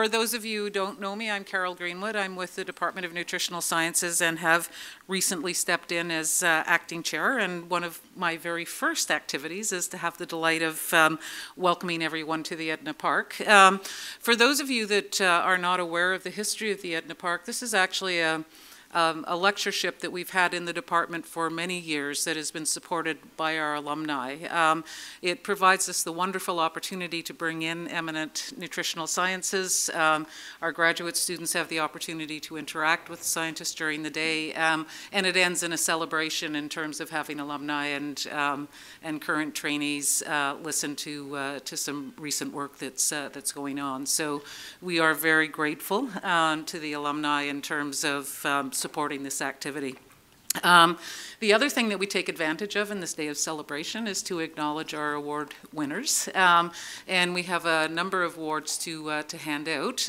For those of you who don't know me, I'm Carol Greenwood. I'm with the Department of Nutritional Sciences and have recently stepped in as acting chair. And one of my very first activities is to have the delight of welcoming everyone to the Edna Park. For those of you that are not aware of the history of the Edna Park, this is actually a lectureship that we've had in the department for many years that has been supported by our alumni. It provides us the wonderful opportunity to bring in eminent nutritional sciences. Our graduate students have the opportunity to interact with scientists during the day, and it ends in a celebration in terms of having alumni and current trainees listen to some recent work that's going on. So we are very grateful to the alumni in terms of supporting this activity. The other thing that we take advantage of in this day of celebration is to acknowledge our award winners. And we have a number of awards to hand out.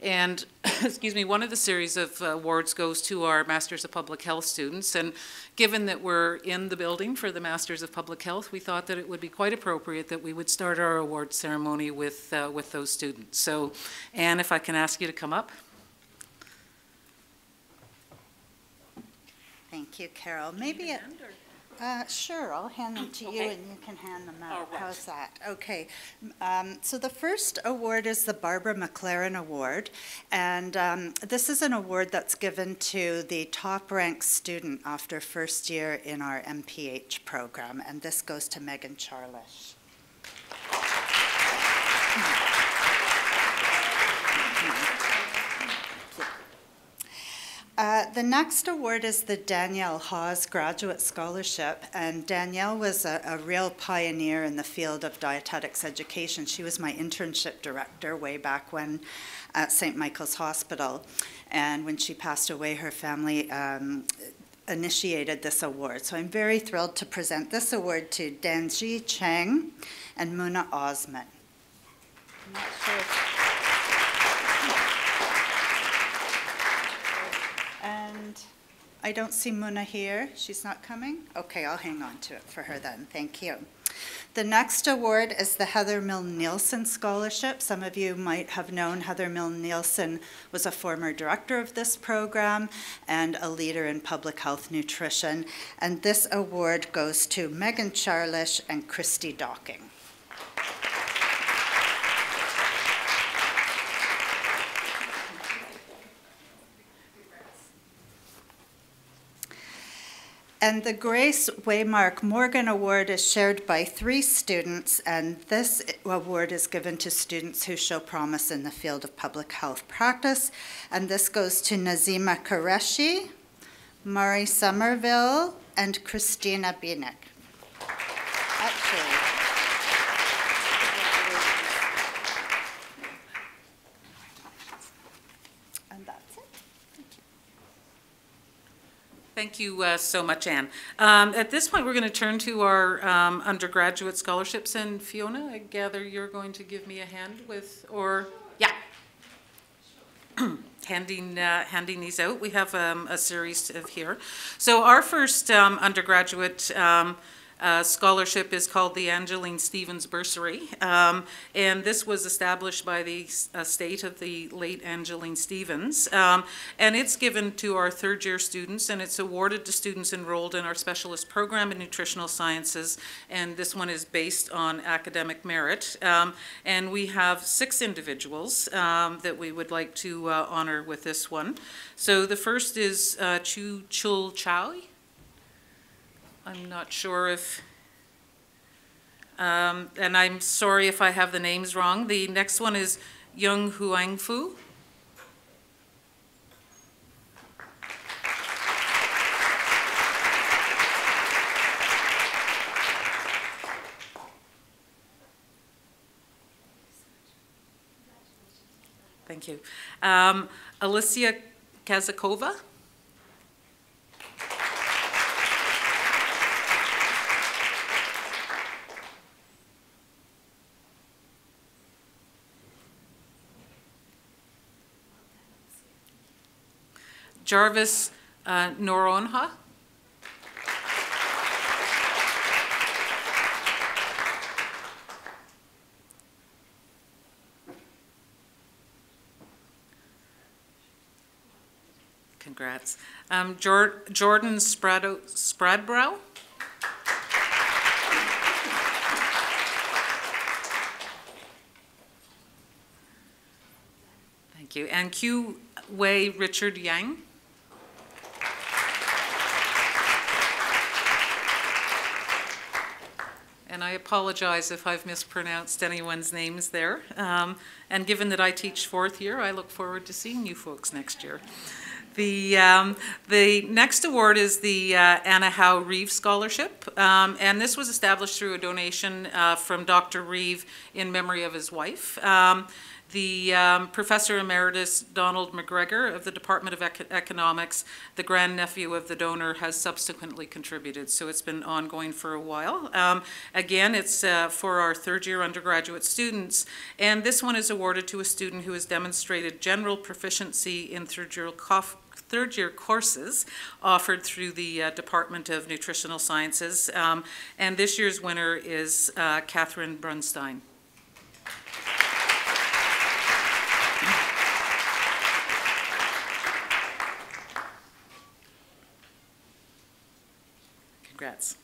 And excuse me, one of the series of awards goes to our Masters of Public Health students. And given that we're in the building for the Masters of Public Health, we thought that it would be quite appropriate that we would start our award ceremony with those students. So, Anne, if I can ask you to come up. Thank you, Carol. Maybe sure, I'll hand them to you and you can hand them out. Right. How's that? Okay. So the first award is the Barbara McLaren Award, and this is an award that's given to the top-ranked student after first year in our MPH program, and this goes to Megan Charlish. The next award is the Danielle Hawes Graduate Scholarship, and Danielle was a real pioneer in the field of dietetics education. She was my internship director way back when at St. Michael's Hospital, and when she passed away, her family initiated this award. So I'm very thrilled to present this award to Danji Cheng and Muna Osman. I'm not sure. And I don't see Muna here. She's not coming? Okay, I'll hang on to it for her then. Thank you. The next award is the Heather Milne-Nielsen Scholarship. Some of you might have known Heather Milne-Nielsen was a former director of this program and a leader in public health nutrition. And this award goes to Megan Charlish and Christy Docking. And the Grace Waymark Morgan Award is shared by 3 students, and this award is given to students who show promise in the field of public health practice. And this goes to Nazima Qureshi, Mari Somerville, and Christina Binek. Thank you so much, Anne. At this point, we're going to turn to our undergraduate scholarships. And Fiona, I gather you're going to give me a hand with, or, yeah, handing these out. We have a series of here. So our first undergraduate scholarship is called the Angeline Stevens Bursary, and this was established by the estate of the late Angeline Stevens, and it's given to our third-year students, and it's awarded to students enrolled in our specialist program in nutritional sciences, and this one is based on academic merit, and we have 6 individuals that we would like to honor with this one. So the first is Chu Chul Chow. I'm not sure if, and I'm sorry if I have the names wrong. The next one is Yung Huang Fu. Thank you. Alicia Kazakova. Jarvis Noronha. Congrats. Jordan Spradbrow. Thank you. And Q Wei Richard Yang. And I apologize if I've mispronounced anyone's names there. And given that I teach fourth year, I look forward to seeing you folks next year. The next award is the Anna Howe Reeve Scholarship, and this was established through a donation from Dr. Reeve in memory of his wife. Professor Emeritus Donald McGregor of the Department of Economics, the grandnephew of the donor, has subsequently contributed, so it's been ongoing for a while. Again, it's for our third-year undergraduate students, and this one is awarded to a student who has demonstrated general proficiency in third-year courses offered through the Department of Nutritional Sciences, and this year's winner is Catherine Brunstein. Congrats.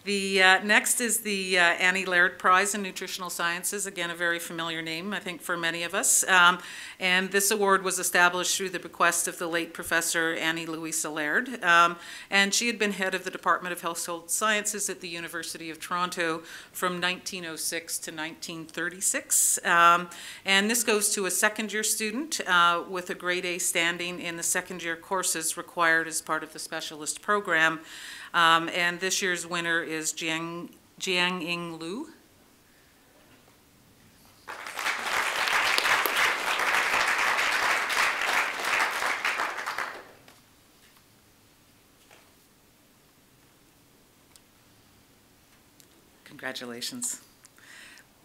The next is the Annie Laird Prize in Nutritional Sciences, again a very familiar name I think for many of us, and this award was established through the bequest of the late Professor Annie Louisa Laird, and she had been head of the Department of Household Sciences at the University of Toronto from 1906 to 1936, and this goes to a second-year student with a grade A standing in the second-year courses required as part of the specialist program. And this year's winner is Jiang-Ying Liu. Congratulations.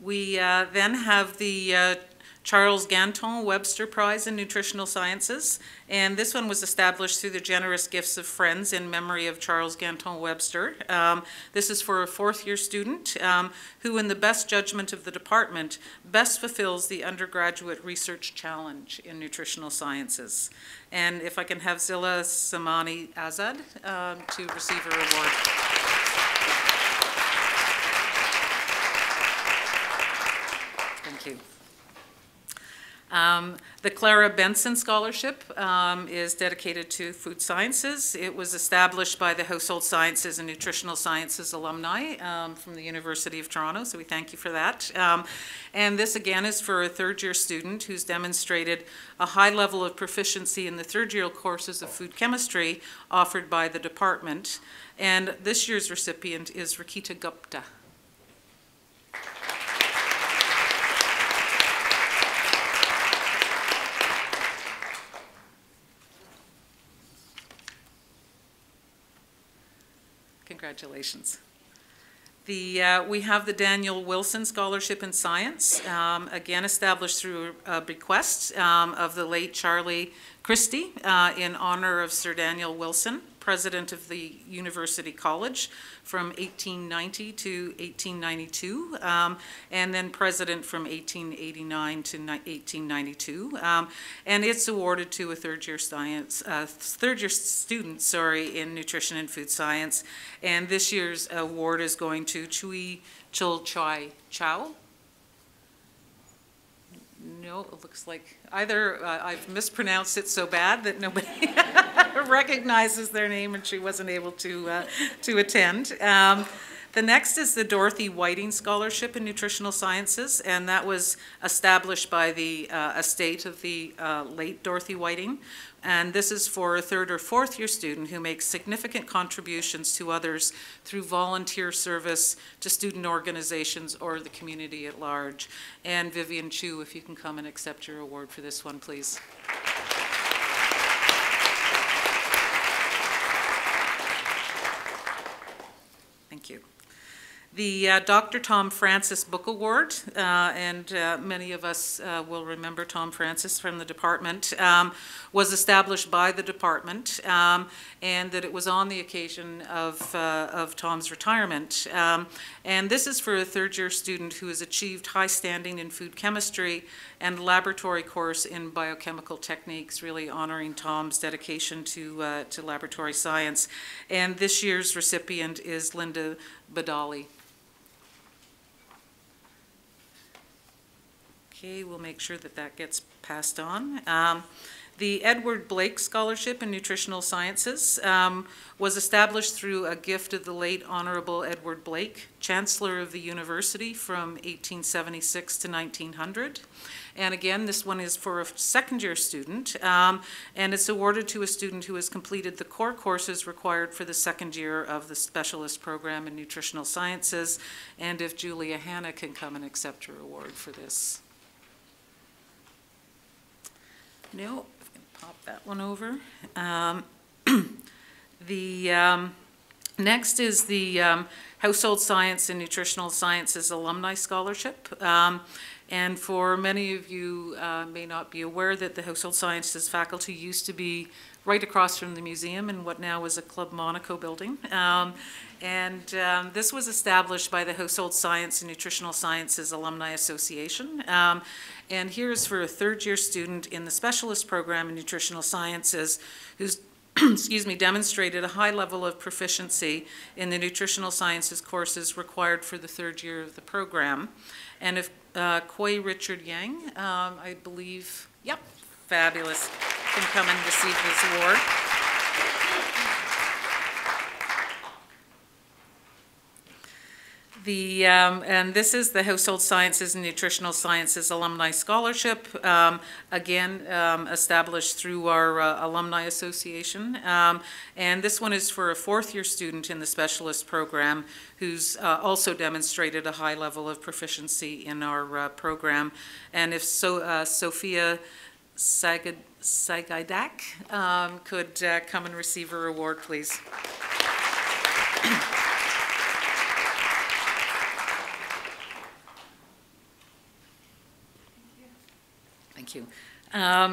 We then have the Charles Ganton Webster Prize in Nutritional Sciences, and this one was established through the generous gifts of friends in memory of Charles Ganton Webster. This is for a fourth-year student who, in the best judgment of the department, best fulfills the undergraduate research challenge in nutritional sciences. And if I can have Zilla Samani Azad to receive her award. Thank you. The Clara Benson Scholarship is dedicated to food sciences. It was established by the Household Sciences and Nutritional Sciences alumni from the University of Toronto, so we thank you for that. And this again is for a third-year student who's demonstrated a high level of proficiency in the third-year courses of food chemistry offered by the department. And this year's recipient is Rakita Gupta. Congratulations. We have the Daniel Wilson Scholarship in Science, again established through a bequest of the late Charlie Christie in honor of Sir Daniel Wilson, president of the University College from 1890 to 1892, and then president from 1889 to 1892. And it's awarded to a third-year student, in nutrition and food science. And this year's award is going to Chui Chul Chai Chow. No, it looks like either I've mispronounced it so bad that nobody recognizes their name and she wasn't able to attend. The next is the Dorothy Whiting Scholarship in Nutritional Sciences, and that was established by the estate of the late Dorothy Whiting. And this is for a third or fourth year student who makes significant contributions to others through volunteer service to student organizations or the community at large. And Vivian Chu, if you can come and accept your award for this one, please. Thank you. The Dr. Tom Francis Book Award, and many of us will remember Tom Francis from the department, was established by the department, and that it was on the occasion of Tom's retirement. And this is for a third-year student who has achieved high standing in food chemistry and laboratory course in biochemical techniques, really honoring Tom's dedication to laboratory science. And this year's recipient is Linda Badali. Okay, we'll make sure that that gets passed on. The Edward Blake Scholarship in Nutritional Sciences was established through a gift of the late Honorable Edward Blake, Chancellor of the University from 1876 to 1900. And again, this one is for a second-year student, and it's awarded to a student who has completed the core courses required for the second year of the specialist program in nutritional sciences. And if Julia Hanna can come and accept her award for this. No, I'm going to pop that one over. Next is the Household Science and Nutritional Sciences Alumni Scholarship. And for many of you may not be aware that the Household Sciences faculty used to be right across from the museum in what now is a Club Monaco building. This was established by the Household Science and Nutritional Sciences Alumni Association. And here's for a third-year student in the specialist program in nutritional sciences who's excuse me, demonstrated a high level of proficiency in the nutritional sciences courses required for the third year of the program. And if Kwei Richard Yang, I believe, yep, fabulous, can come and receive this award. And this is the Household Sciences and Nutritional Sciences Alumni Scholarship, again established through our Alumni Association. And this one is for a fourth-year student in the specialist program who's also demonstrated a high level of proficiency in our program. And if Sophia Sagaidak could come and receive her award, please. Thank you.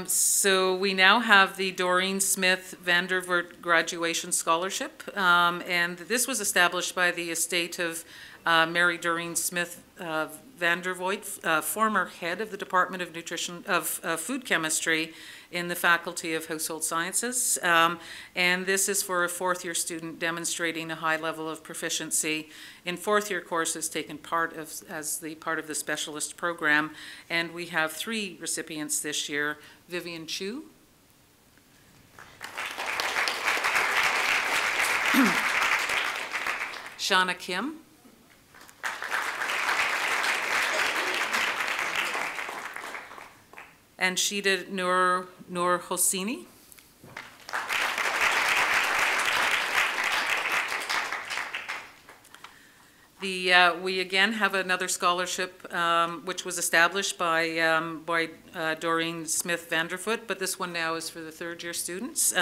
So we now have the Doreen Smith Vandervoort Graduation Scholarship, and this was established by the estate of Mary Doreen Smith Vandervoort, former head of the Department of Food Chemistry in the Faculty of Household Sciences. And this is for a fourth-year student demonstrating a high level of proficiency in fourth-year courses taken as the part of the specialist program. And we have 3 recipients this year: Vivian Chu, Shauna Kim, and Shida Nur Hosseini. We again have another scholarship which was established by Doreen Smith Vandervoort, but this one now is for the third-year students,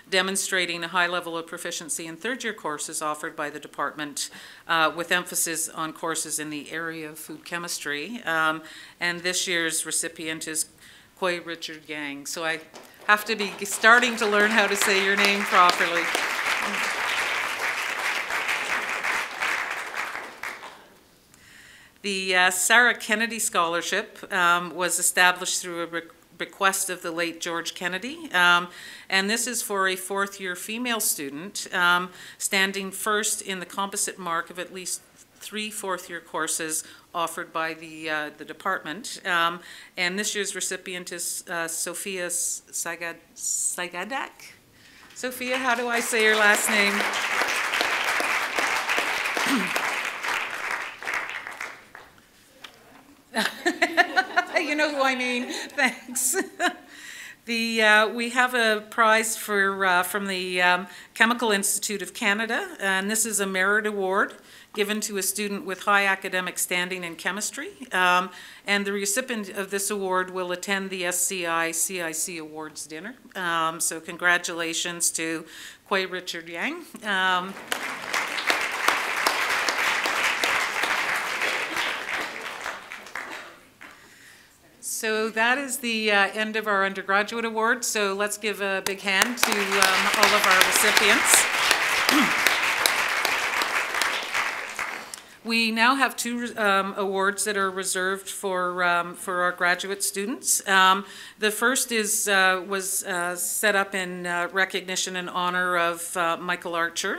demonstrating a high level of proficiency in third-year courses offered by the department with emphasis on courses in the area of food chemistry. And this year's recipient is Kwei Richard Yang. So I have to be starting to learn how to say your name properly. The Sarah Kennedy Scholarship was established through a request of the late George Kennedy, and this is for a fourth-year female student standing first in the composite mark of at least 3 fourth-year courses offered by the department. And this year's recipient is Sophia Sagaidak. Sophia, how do I say your last name? You know who I mean. Thanks. We have a prize from the Chemical Institute of Canada, and this is a merit award given to a student with high academic standing in chemistry. And the recipient of this award will attend the SCI CIC Awards dinner. So congratulations to Kwei Richard Yang. So that is the end of our undergraduate awards. So let's give a big hand to all of our recipients. We now have two awards that are reserved for our graduate students. The first was set up in recognition and honor of Michael Archer.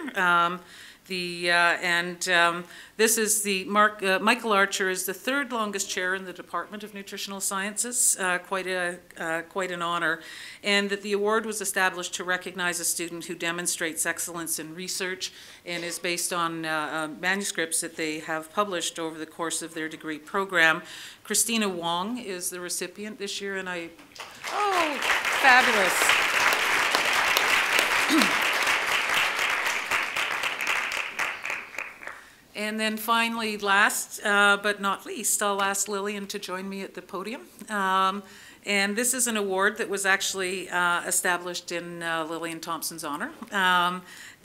This is Michael Archer is the third longest chair in the Department of Nutritional Sciences, quite an honor, and that the award was established to recognize a student who demonstrates excellence in research and is based on manuscripts that they have published over the course of their degree program. Christina Wong is the recipient this year, and oh, fabulous. And then finally, last but not least, I'll ask Lillian to join me at the podium. And this is an award that was actually established in Lillian Thompson's honor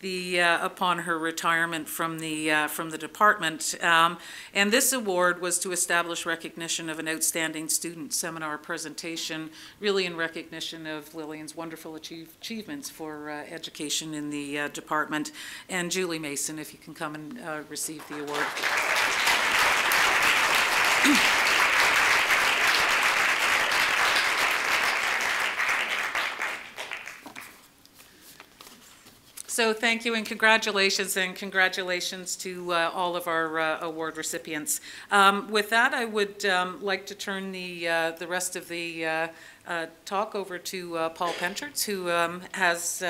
upon her retirement from the department. And this award was to establish recognition of an outstanding student seminar presentation, really in recognition of Lillian's wonderful achievements for education in the department. And Julie Mason, if you can come and receive the award. So thank you and congratulations to all of our award recipients. With that, I would like to turn the rest of the talk over to Paul Penchertz, who has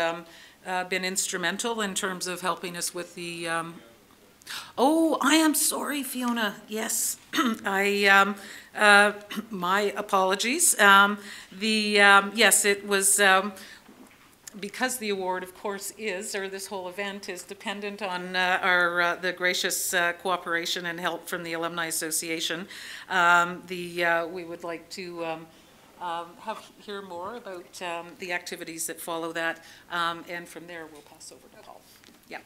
been instrumental in terms of helping us with the oh, I am sorry, Fiona. Yes, my apologies. Yes, it was. Because the award, of course, this whole event is dependent on the gracious cooperation and help from the Alumni Association. We would like to hear more about the activities that follow that, and from there we'll pass over to Paul. Yeah.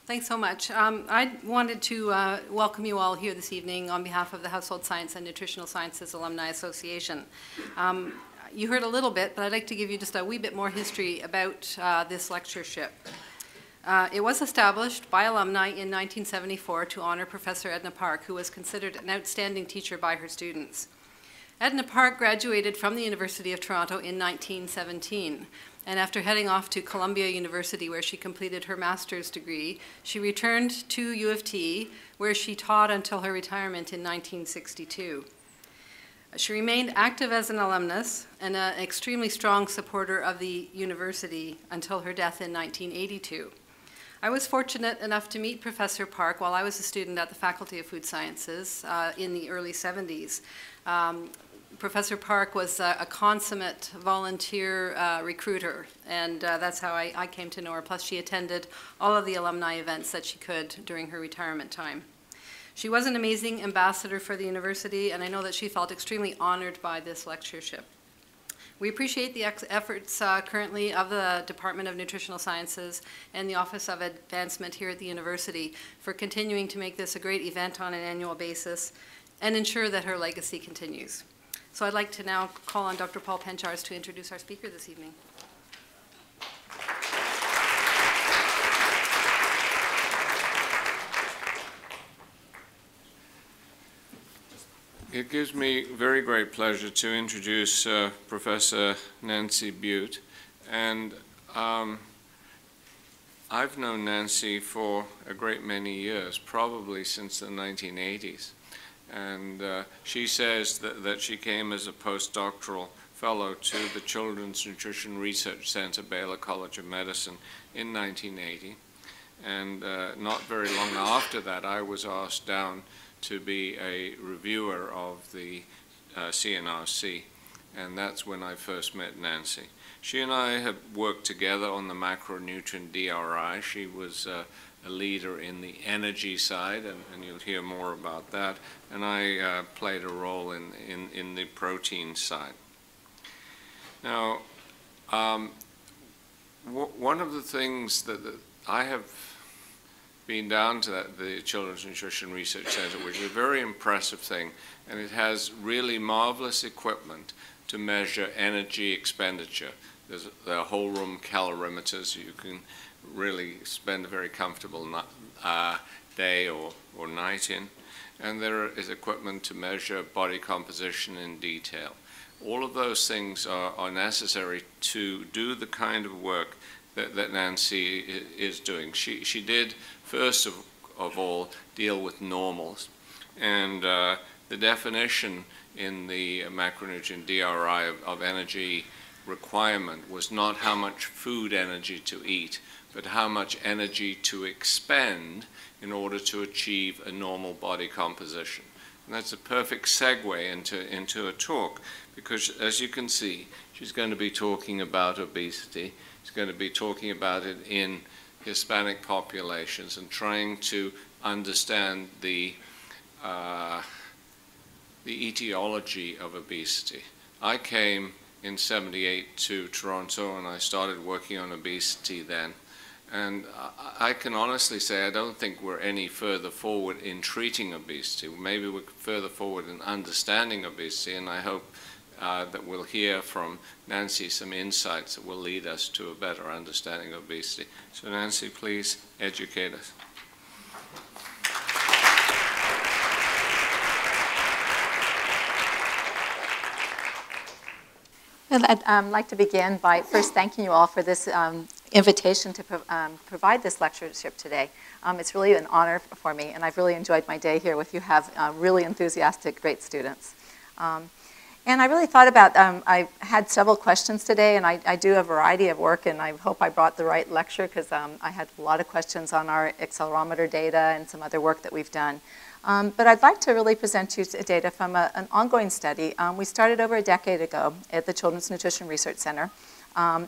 Thanks so much. I wanted to welcome you all here this evening on behalf of the Household Science and Nutritional Sciences Alumni Association. You heard a little bit, but I'd like to give you just a wee bit more history about this lectureship. It was established by alumni in 1974 to honor Professor Edna Park, who was considered an outstanding teacher by her students. Edna Park graduated from the University of Toronto in 1917, and after heading off to Columbia University, where she completed her master's degree, she returned to U of T, where she taught until her retirement in 1962. She remained active as an alumnus and an extremely strong supporter of the university until her death in 1982. I was fortunate enough to meet Professor Park while I was a student at the Faculty of Food Sciences in the early 70s. Professor Park was a consummate volunteer recruiter, and that's how I came to know her. Plus, she attended all of the alumni events that she could during her retirement time. She was an amazing ambassador for the university, and I know that she felt extremely honored by this lectureship. We appreciate the efforts currently of the Department of Nutritional Sciences and the Office of Advancement here at the university for continuing to make this a great event on an annual basis and ensure that her legacy continues. So I'd like to now call on Dr. Paul Penchertz to introduce our speaker this evening. It gives me very great pleasure to introduce Professor Nancy Butte. And I've known Nancy for a great many years, probably since the 1980s. And she says that she came as a postdoctoral fellow to the Children's Nutrition Research Center, Baylor College of Medicine, in 1980. And not very long after that, I was asked down to be a reviewer of the CNRC, and that's when I first met Nancy. She and I have worked together on the macronutrient DRI. She was a leader in the energy side, and you'll hear more about that, and I played a role in the protein side. Now, one of the things that I have been down to the Children's Nutrition Research Center, which is a very impressive thing, and it has really marvelous equipment to measure energy expenditure. There are whole room calorimeters you can really spend a very comfortable day or night in. And there is equipment to measure body composition in detail. All of those things are necessary to do the kind of work that Nancy is doing. She did, first of all, deal with normals. And the definition in the macronutrient DRI of energy requirement was not how much food energy to eat, but how much energy to expend in order to achieve a normal body composition. And that's a perfect segue into a talk, because as you can see, she's going to be talking about obesity. She's going to be talking about it in Hispanic populations and trying to understand the etiology of obesity. I came in '78 to Toronto, and I started working on obesity then. And I can honestly say I don't think we're any further forward in treating obesity. Maybe we're further forward in understanding obesity, and I hope that we'll hear from Nancy some insights that will lead us to a better understanding of obesity. So Nancy, please educate us. Well, I'd like to begin by first thanking you all for this invitation to provide this lectureship today. It's really an honor for me, and I've really enjoyed my day here with you. Have really enthusiastic, great students. And I really thought about, I had several questions today, and I do a variety of work, and I hope I brought the right lecture, because I had a lot of questions on our accelerometer data and some other work that we've done. But I'd like to really present you data from an ongoing study. We started over a decade ago at the Children's Nutrition Research Center.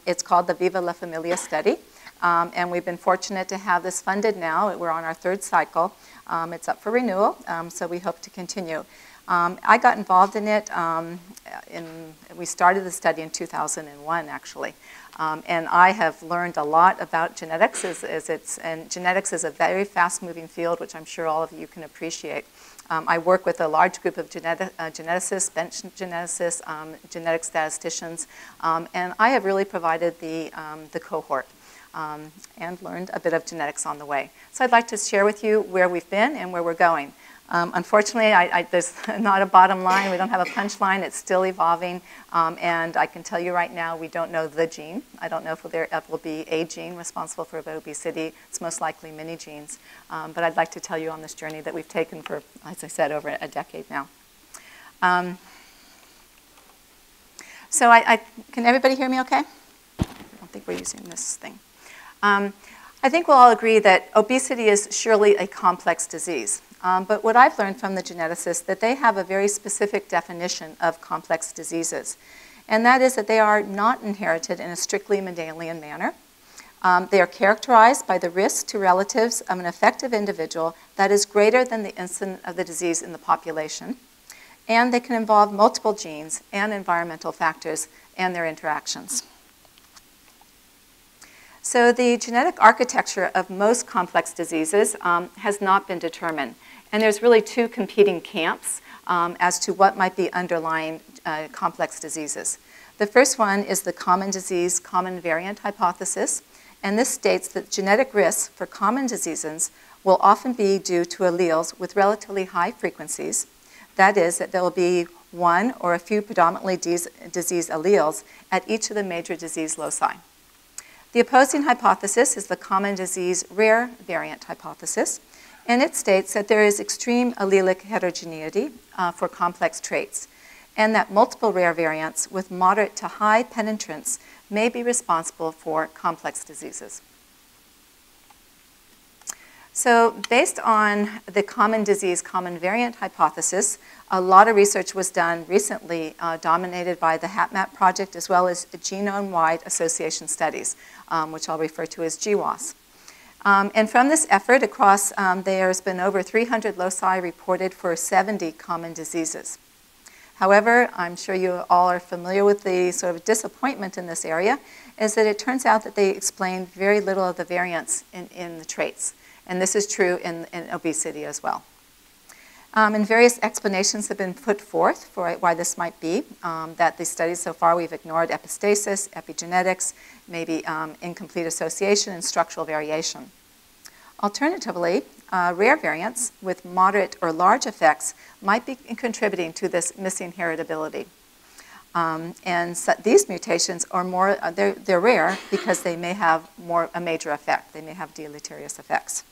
It's called the Viva La Familia study, and we've been fortunate to have this funded now. We're on our third cycle. It's up for renewal, so we hope to continue. I got involved in it, we started the study in 2001, actually. And I have learned a lot about genetics, and genetics is a very fast-moving field, which I'm sure all of you can appreciate. I work with a large group of geneticists, bench geneticists, genetic statisticians, and I have really provided the cohort and learned a bit of genetics on the way. So I'd like to share with you where we've been and where we're going. Unfortunately, there's not a bottom line. We don't have a punchline. It's still evolving. And I can tell you right now, we don't know the gene. I don't know if there will be a gene responsible for obesity. It's most likely many genes. But I'd like to tell you on this journey that we've taken for, as I said, over a decade now. So can everybody hear me okay? I don't think we're using this thing. I think we'll all agree that obesity is surely a complex disease. But what I've learned from the geneticists, that they have a very specific definition of complex diseases. And that is that they are not inherited in a strictly Mendelian manner. They are characterized by the risk to relatives of an affected individual that is greater than the incidence of the disease in the population. And they can involve multiple genes and environmental factors and their interactions. So the genetic architecture of most complex diseases has not been determined. And there's really two competing camps as to what might be underlying complex diseases. The first one is the common disease, common variant hypothesis. And this states that genetic risks for common diseases will often be due to alleles with relatively high frequencies. That is, that there will be one or a few predominantly disease alleles at each of the major disease loci. The opposing hypothesis is the common disease rare variant hypothesis. And it states that there is extreme allelic heterogeneity for complex traits, and that multiple rare variants with moderate to high penetrance may be responsible for complex diseases. So based on the common disease, common variant hypothesis, a lot of research was done recently dominated by the HapMap project as well as genome-wide association studies, which I'll refer to as GWAS. And from this effort across, there's been over 300 loci reported for 70 common diseases. However, I'm sure you all are familiar with the sort of disappointment in this area, is that it turns out that they explain very little of the variance in the traits. And this is true in obesity as well. And various explanations have been put forth for why this might be, that the studies so far we've ignored epistasis, epigenetics, maybe incomplete association, and structural variation. Alternatively, rare variants with moderate or large effects might be contributing to this missing heritability. And so these mutations are more, they're rare because they may have a major effect. They may have deleterious effects.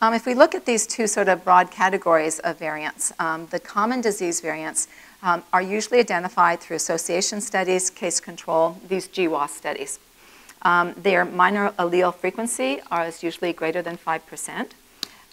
If we look at these two sort of broad categories of variants, the common disease variants are usually identified through association studies, case control, these GWAS studies. Their minor allele frequency is usually greater than 5%.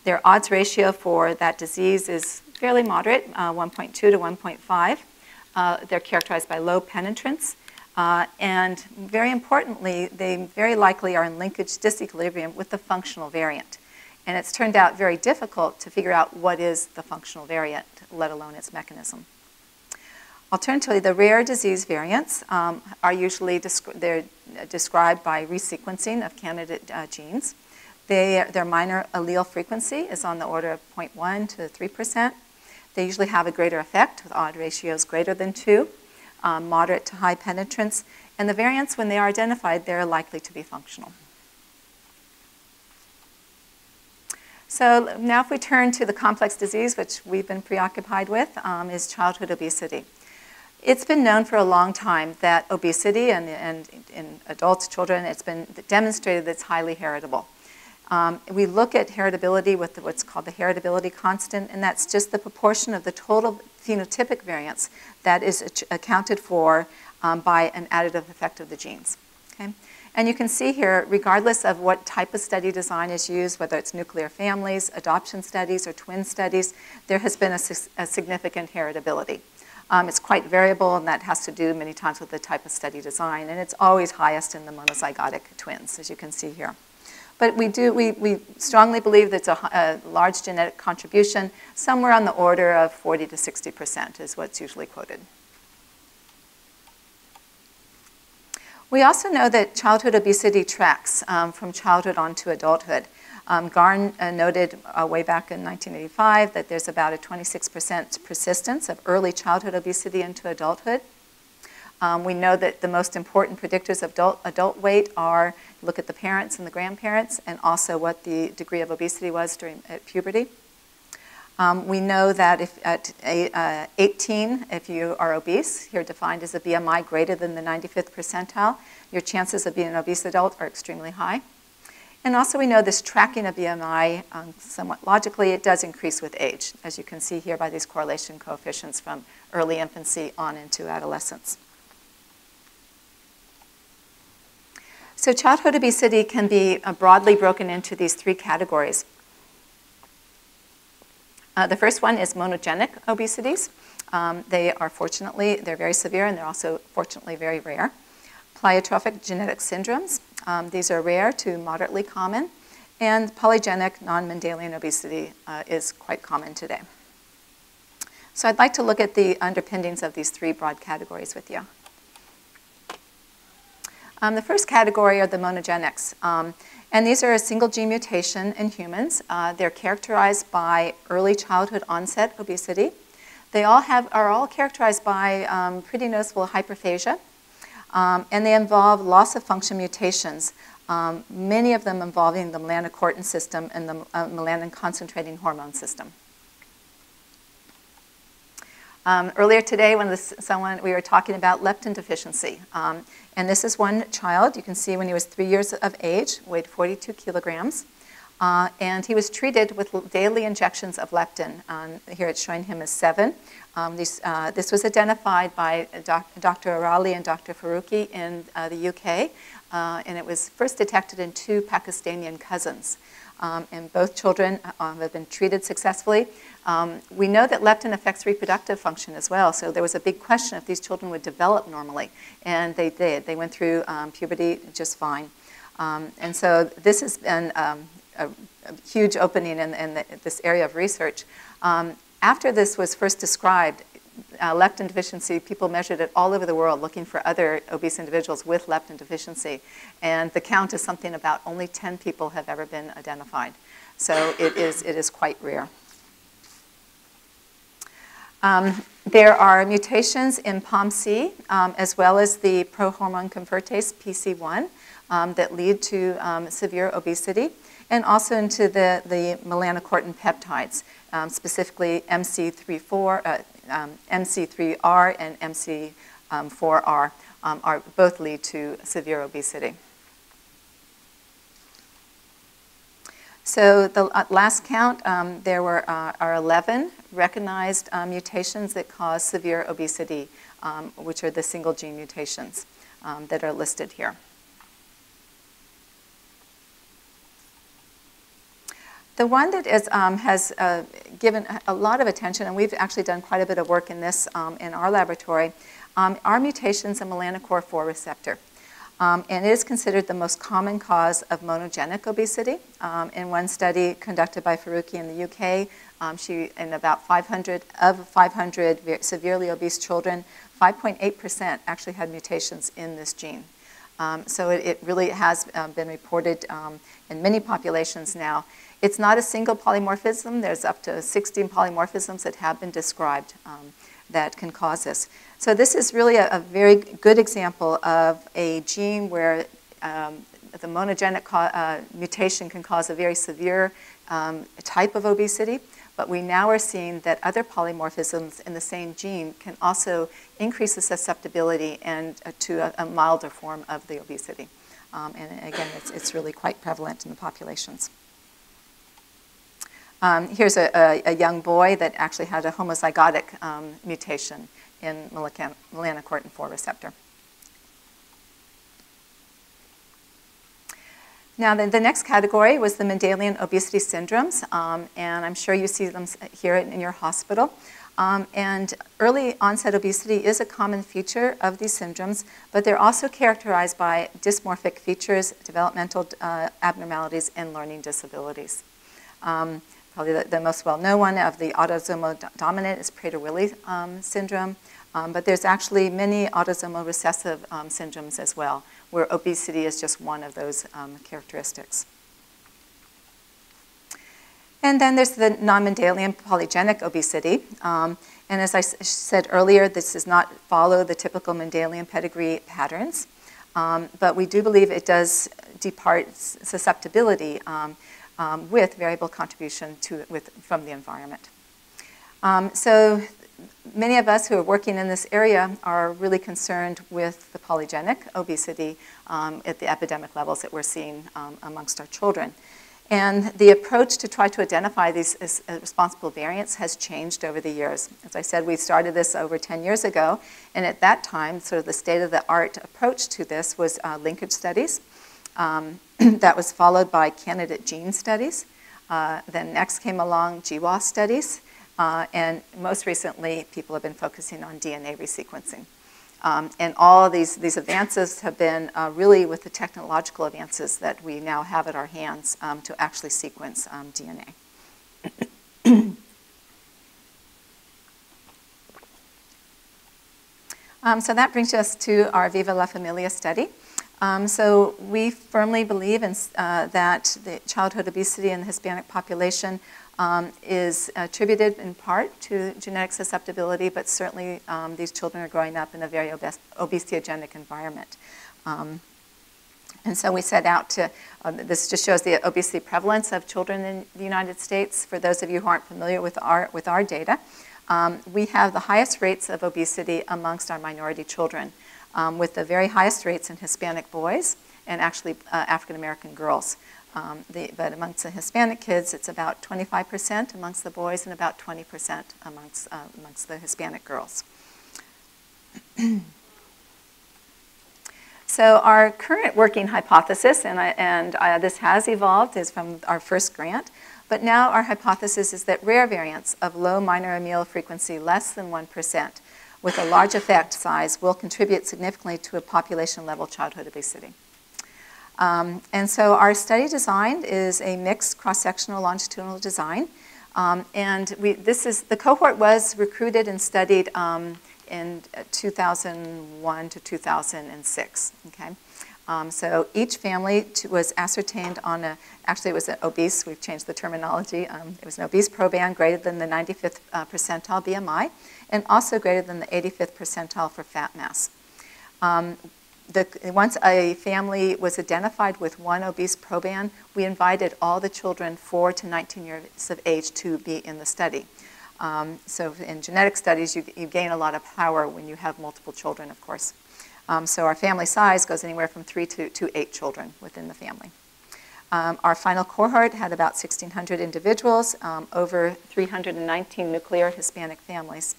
Their odds ratio for that disease is fairly moderate, 1.2 to 1.5. They're characterized by low penetrance. And very importantly, they very likely are in linkage disequilibrium with the functional variant. And it's turned out very difficult to figure out what is the functional variant, let alone its mechanism. Alternatively, the rare disease variants are usually described by resequencing of candidate genes. Their minor allele frequency is on the order of 0.1 to 3%. They usually have a greater effect with odd ratios greater than 2, moderate to high penetrance. And the variants, when they are identified, they're likely to be functional. So now if we turn to the complex disease, which we've been preoccupied with, is childhood obesity. It's been known for a long time that obesity and in adults, children, it's been demonstrated that it's highly heritable. We look at heritability with what's called the heritability constant, and that's just the proportion of the total phenotypic variance that is accounted for by an additive effect of the genes. Okay? And you can see here, regardless of what type of study design is used, whether it's nuclear families, adoption studies, or twin studies, there has been a significant heritability. It's quite variable, and that has to do many times with the type of study design, and it's always highest in the monozygotic twins, as you can see here. But we strongly believe that it's a large genetic contribution, somewhere on the order of 40 to 60% is what's usually quoted. We also know that childhood obesity tracks from childhood on to adulthood. Garn noted way back in 1985 that there's about a 26% persistence of early childhood obesity into adulthood. We know that the most important predictors of adult weight are look at the parents and the grandparents, and also what the degree of obesity was at puberty. We know that if at 18, if you are obese, you're defined as a BMI greater than the 95th percentile, your chances of being an obese adult are extremely high. And also we know this tracking of BMI, somewhat logically, it does increase with age, as you can see here by these correlation coefficients from early infancy on into adolescence. So childhood obesity can be broadly broken into these three categories. The first one is monogenic obesities. They're very severe, and they're also fortunately very rare. Pleiotrophic genetic syndromes. These are rare to moderately common. And polygenic non-Mendelian obesity is quite common today. So I'd like to look at the underpinnings of these three broad categories with you. The first category are the monogenics. And these are a single gene mutation in humans. They're characterized by early childhood onset obesity. They are all characterized by pretty noticeable hyperphagia. And they involve loss of function mutations, many of them involving the melanocortin system and the melanin concentrating hormone system. Earlier today, when we were talking about leptin deficiency, and this is one child. You can see when he was 3 years of age, weighed 42 kilograms, and he was treated with daily injections of leptin. Here it's showing him as 7. This was identified by Dr. Arali and Dr. Faruqi in the UK, and it was first detected in 2 Pakistani cousins. And both children have been treated successfully. We know that leptin affects reproductive function as well, so there was a big question if these children would develop normally, and they did. They went through puberty just fine. And so this has been a huge opening in this area of research. After this was first described, leptin deficiency, people measured it all over the world looking for other obese individuals with leptin deficiency. And the count is something about only 10 people have ever been identified. So it is quite rare. There are mutations in POMC as well as the prohormone convertase PC1 that lead to severe obesity, and also into the melanocortin peptides, specifically MC3R and MC4R both lead to severe obesity. So the last count, there are 11 recognized mutations that cause severe obesity, which are the single gene mutations that are listed here. The one that has given a lot of attention, and we've actually done quite a bit of work in this in our laboratory, are mutations in melanocortin-4 receptor. And it is considered the most common cause of monogenic obesity. In one study conducted by Faruqi in the UK, in about 500 severely obese children, 5.8% actually had mutations in this gene. So it really has been reported in many populations now. It's not a single polymorphism. There's up to 16 polymorphisms that have been described that can cause this. So this is really a very good example of a gene where the monogenic mutation can cause a very severe type of obesity, but we now are seeing that other polymorphisms in the same gene can also increase the susceptibility and to a milder form of the obesity. And again, it's really quite prevalent in the populations. Here's a young boy that actually had a homozygotic mutation in melanocortin-4 receptor. Now, the next category was the Mendelian obesity syndromes, and I'm sure you see them here in your hospital. And early onset obesity is a common feature of these syndromes, but they're also characterized by dysmorphic features, developmental abnormalities, and learning disabilities. Probably the most well-known one of the autosomal dominant is Prader-Willi syndrome, but there's actually many autosomal recessive syndromes as well, where obesity is just one of those characteristics. And then there's the non-Mendelian polygenic obesity. And as I said earlier, this does not follow the typical Mendelian pedigree patterns, but we do believe it does depart susceptibility with variable contribution from the environment. So many of us who are working in this area are really concerned with the polygenic obesity at the epidemic levels that we're seeing amongst our children. And the approach to try to identify these responsible variants has changed over the years. As I said, we started this over 10 years ago, and at that time, sort of the state-of-the-art approach to this was linkage studies. That was followed by candidate gene studies. Then next came along GWAS studies. And most recently, people have been focusing on DNA resequencing. And all of these advances have been really with the technological advances that we now have at our hands to actually sequence DNA. So that brings us to our Viva La Familia study. So we firmly believe that the childhood obesity in the Hispanic population is attributed in part to genetic susceptibility, but certainly these children are growing up in a very obesogenic environment. And so we set out to, this just shows the obesity prevalence of children in the United States. For those of you who aren't familiar with our data, we have the highest rates of obesity amongst our minority children, with the very highest rates in Hispanic boys and actually African American girls. But amongst the Hispanic kids, it's about 25% amongst the boys and about 20% amongst the Hispanic girls. So our current working hypothesis, and this has evolved, is from our first grant, but now our hypothesis is that rare variants of low minor allele frequency less than 1% with a large effect size will contribute significantly to a population-level childhood obesity. And so our study design is a mixed cross-sectional longitudinal design. The cohort was recruited and studied in 2001 to 2006, okay? So each family was ascertained on actually it was an obese, we've changed the terminology, it was an obese proband greater than the 95th percentile BMI and also greater than the 85th percentile for fat mass. Once a family was identified with one obese proband, we invited all the children 4 to 19 years of age to be in the study. So in genetic studies, you gain a lot of power when you have multiple children, of course. So our family size goes anywhere from 3 to 8 children within the family. Our final cohort had about 1,600 individuals, over 319 nuclear Hispanic families,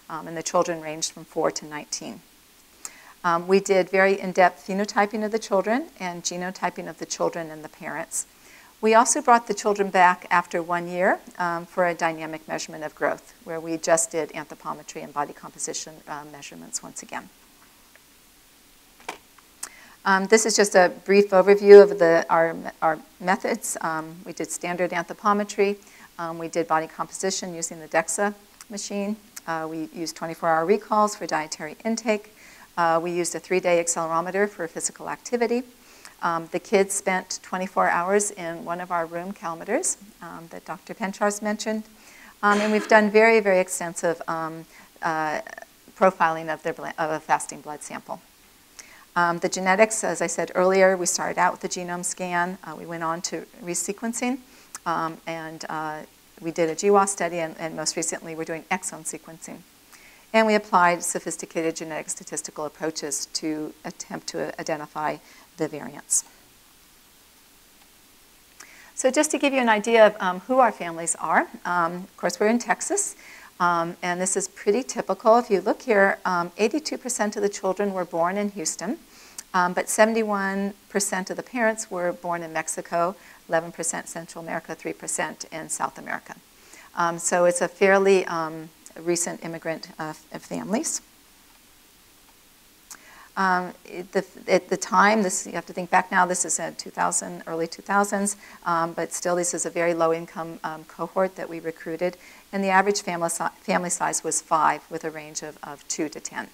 and the children ranged from 4 to 19. We did very in-depth phenotyping of the children and genotyping of the children and the parents. We also brought the children back after 1 year for a dynamic measurement of growth, where we just did anthropometry and body composition measurements once again. This is just a brief overview of our methods. We did standard anthropometry. We did body composition using the DEXA machine. We used 24-hour recalls for dietary intake. We used a 3-day accelerometer for physical activity. The kids spent 24 hours in one of our room calometers that Dr. Penchars mentioned. And we've done very, very extensive profiling of a fasting blood sample. The genetics, as I said earlier, we started out with the genome scan. We went on to resequencing, and we did a GWAS study, and most recently we're doing exome sequencing. And we applied sophisticated genetic statistical approaches to attempt to identify the variants. So just to give you an idea of who our families are, of course we're in Texas, and this is pretty typical. If you look here, 82% of the children were born in Houston, but 71% of the parents were born in Mexico, 11% Central America, 3% in South America. So it's a fairly recent immigrant families. At the time, you have to think back now, this is 2000, early 2000s, but still this is a very low-income cohort that we recruited, and the average family size was 5 with a range of 2 to 10.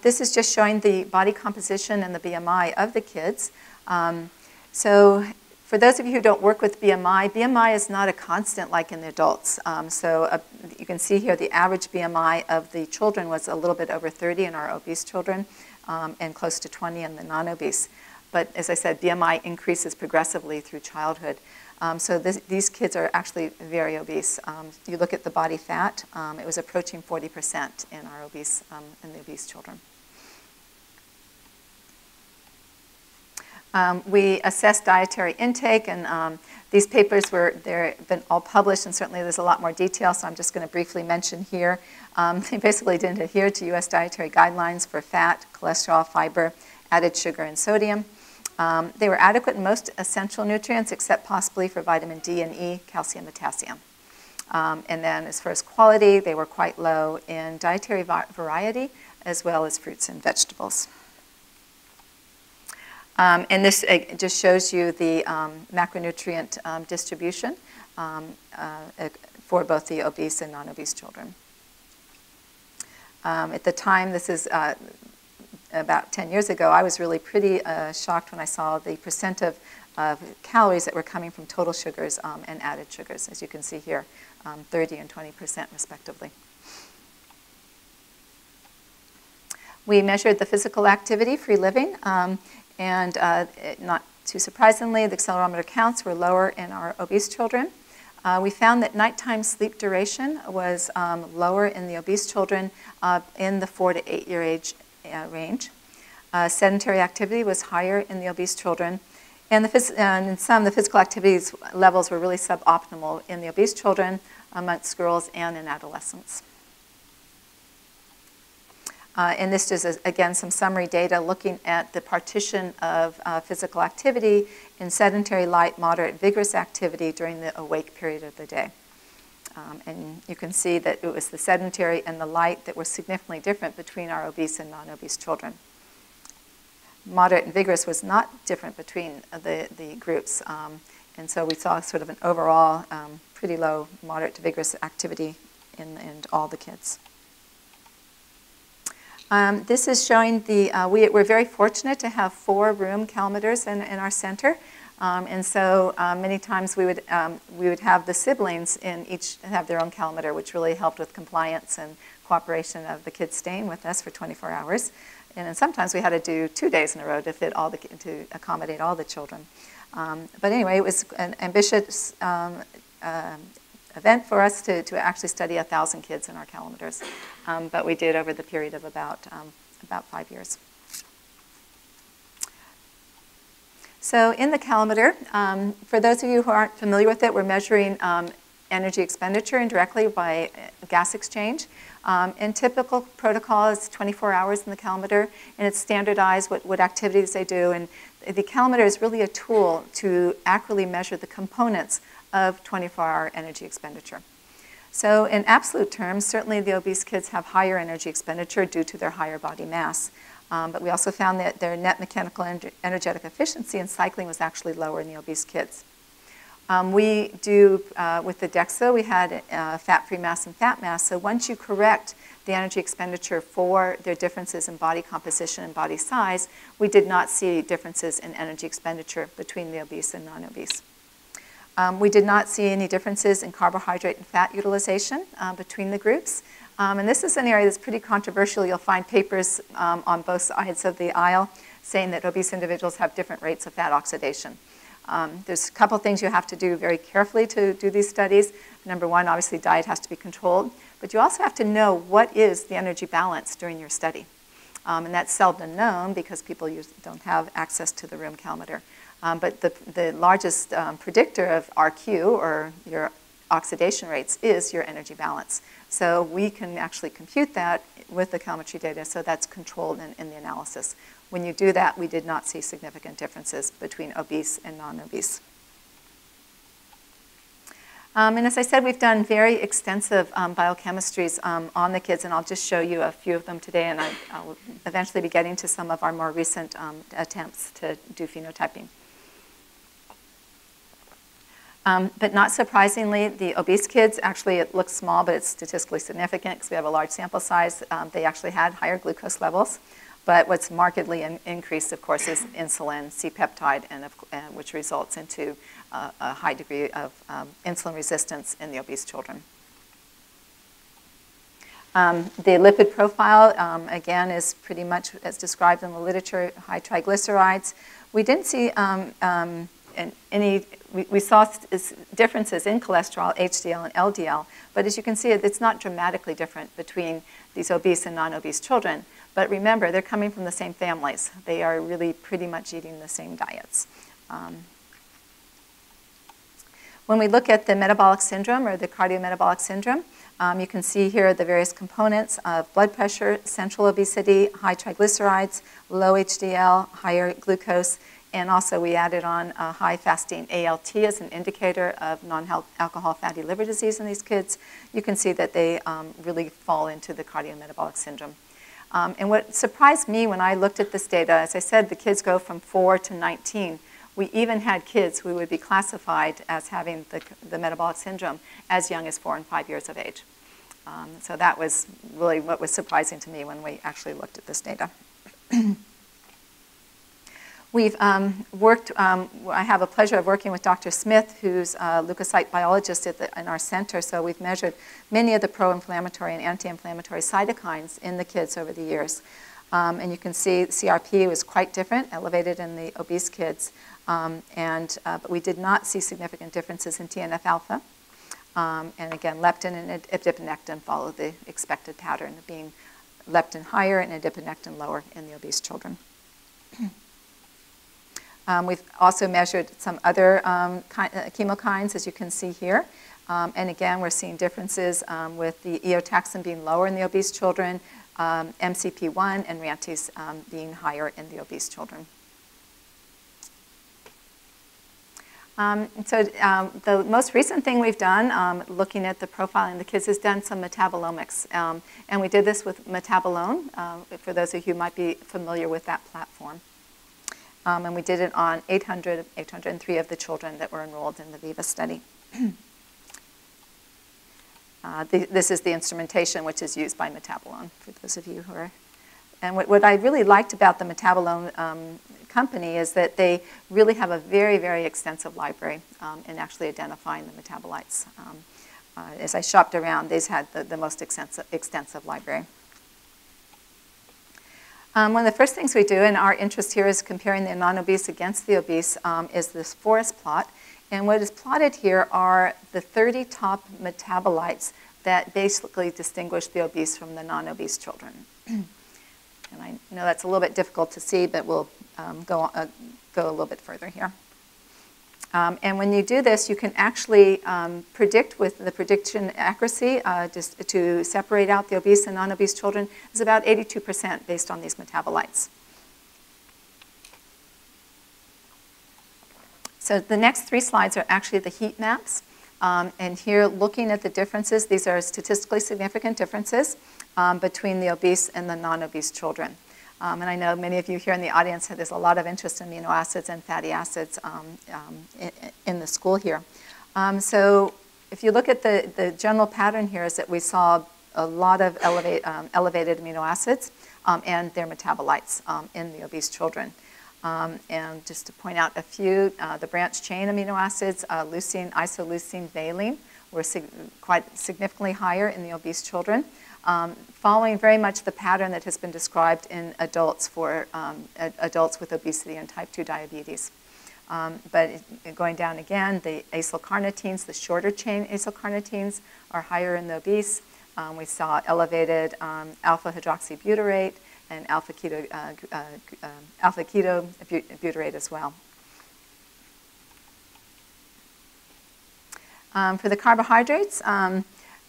This is just showing the body composition and the BMI of the kids. So for those of you who don't work with BMI, BMI is not a constant like in the adults. You can see here the average BMI of the children was a little bit over 30 in our obese children and close to 20 in the non-obese. But as I said, BMI increases progressively through childhood. These kids are actually very obese. You look at the body fat, it was approaching 40% in our obese, in the obese children. We assessed dietary intake, and these papers they've been all published, and certainly there's a lot more detail, so I'm just going to briefly mention here. They basically didn't adhere to U.S. dietary guidelines for fat, cholesterol, fiber, added sugar, and sodium. They were adequate in most essential nutrients, except possibly for vitamin D and E, calcium, potassium. And then as far as quality, they were quite low in dietary variety, as well as fruits and vegetables. And this just shows you the macronutrient distribution for both the obese and non-obese children. At the time, this is about 10 years ago, I was really pretty shocked when I saw the percent of calories that were coming from total sugars and added sugars, as you can see here, 30 and 20% respectively. We measured the physical activity, free living, and not too surprisingly, the accelerometer counts were lower in our obese children. We found that nighttime sleep duration was lower in the obese children in the 4 to 8 year age range. Sedentary activity was higher in the obese children, and in some, the physical activities levels were really suboptimal in the obese children, amongst girls, and in adolescents. And this is, again, some summary data looking at the partition of physical activity in sedentary, light, moderate, vigorous activity during the awake period of the day. And you can see that it was the sedentary and the light that were significantly different between our obese and non-obese children. Moderate and vigorous was not different between the groups. And so we saw sort of an overall pretty low, moderate to vigorous activity in all the kids. This is showing we're very fortunate to have 4 room calmeters in our center. And so many times we would have the siblings in each have their own calmeter, which really helped with compliance and cooperation of the kids staying with us for 24 hours. And then sometimes we had to do 2 days in a row to fit to accommodate all the children. But anyway, it was an ambitious event for us to actually study 1,000 kids in our calmeters. But we did over the period of about 5 years. So in the calmeter, for those of you who aren't familiar with it, we're measuring energy expenditure indirectly by gas exchange. And typical protocol is 24 hours in the calmeter, and it's standardized what activities they do. And the calmeter is really a tool to accurately measure the components of 24-hour energy expenditure. So in absolute terms, certainly the obese kids have higher energy expenditure due to their higher body mass. But we also found that their net mechanical energetic efficiency in cycling was actually lower in the obese kids. We do, with the DEXA, we had fat-free mass and fat mass. So once you correct the energy expenditure for their differences in body composition and body size, we did not see differences in energy expenditure between the obese and non-obese. We did not see any differences in carbohydrate and fat utilization between the groups. And this is an area that's pretty controversial. You'll find papers on both sides of the aisle saying that obese individuals have different rates of fat oxidation. There's a couple things you have to do very carefully to do these studies. Number one, obviously diet has to be controlled, but you also have to know what is the energy balance during your study. And that's seldom known because people don't have access to the room calmeter. But the largest predictor of RQ, or your oxidation rates, is your energy balance. So we can actually compute that with the calmetry data, so that's controlled in the analysis. When you do that, we did not see significant differences between obese and non-obese. And as I said, we've done very extensive biochemistries on the kids, and I'll just show you a few of them today, and I'll eventually be getting to some of our more recent attempts to do phenotyping. But not surprisingly, the obese kids, actually it looks small, but it's statistically significant because we have a large sample size. They actually had higher glucose levels. But what's markedly increased, of course, is insulin, C-peptide, which results into a high degree of insulin resistance in the obese children. The lipid profile, again, is pretty much as described in the literature, high triglycerides. We didn't see we saw differences in cholesterol, HDL, and LDL, but as you can see, it's not dramatically different between these obese and non-obese children. But remember, they're coming from the same families. They are really pretty much eating the same diets. When we look at the metabolic syndrome or the cardiometabolic syndrome, you can see here the various components of blood pressure, central obesity, high triglycerides, low HDL, higher glucose, and also we added on high fasting ALT as an indicator of non-alcohol fatty liver disease in these kids. You can see that they really fall into the cardiometabolic syndrome. And what surprised me when I looked at this data, as I said, the kids go from 4 to 19. We even had kids who would be classified as having the metabolic syndrome as young as 4 and 5 years of age. So that was really what was surprising to me when we actually looked at this data. We've worked, I have a pleasure of working with Dr. Smith, who's a leukocyte biologist in our center. So we've measured many of the pro-inflammatory and anti-inflammatory cytokines in the kids over the years. And you can see CRP was quite different, elevated in the obese kids. But we did not see significant differences in TNF-alpha. And again, leptin and adiponectin follow the expected pattern of being leptin higher and adiponectin lower in the obese children. We've also measured some other chemokines, as you can see here. And again, we're seeing differences with the eotaxin being lower in the obese children, MCP1 and RANTES being higher in the obese children. The most recent thing we've done, looking at the profiling of the kids, is done some metabolomics. And we did this with Metabolome, for those of you who might be familiar with that platform. And we did it on 803 of the children that were enrolled in the Viva study. This is the instrumentation which is used by Metabolome, for those of you who are. And what I really liked about the Metabolome company is that they really have a very, very extensive library in actually identifying the metabolites. As I shopped around, they've had the most extensive library. One of the first things we do, and our interest here is comparing the non-obese against the obese, is this forest plot. And what is plotted here are the 30 top metabolites that basically distinguish the obese from the non-obese children. And I know that's a little bit difficult to see, but we'll go a little bit further here. And when you do this, you can actually predict with the prediction accuracy just to separate out the obese and non-obese children is about 82% based on these metabolites. So the next 3 slides are actually the heat maps. And here, looking at the differences, these are statistically significant differences between the obese and the non-obese children. And I know many of you here in the audience, there's a lot of interest in amino acids and fatty acids in the school here. So if you look at the general pattern here is that we saw a lot of elevated amino acids and their metabolites in the obese children. And just to point out a few, the branch chain amino acids, leucine, isoleucine, valine, were quite significantly higher in the obese children, following very much the pattern that has been described in adults for adults with obesity and type 2 diabetes. But going down again, the acylcarnitines, the shorter chain acylcarnitines, are higher in the obese. We saw elevated alpha-hydroxybutyrate and alpha-ketobutyrate as well. For the carbohydrates,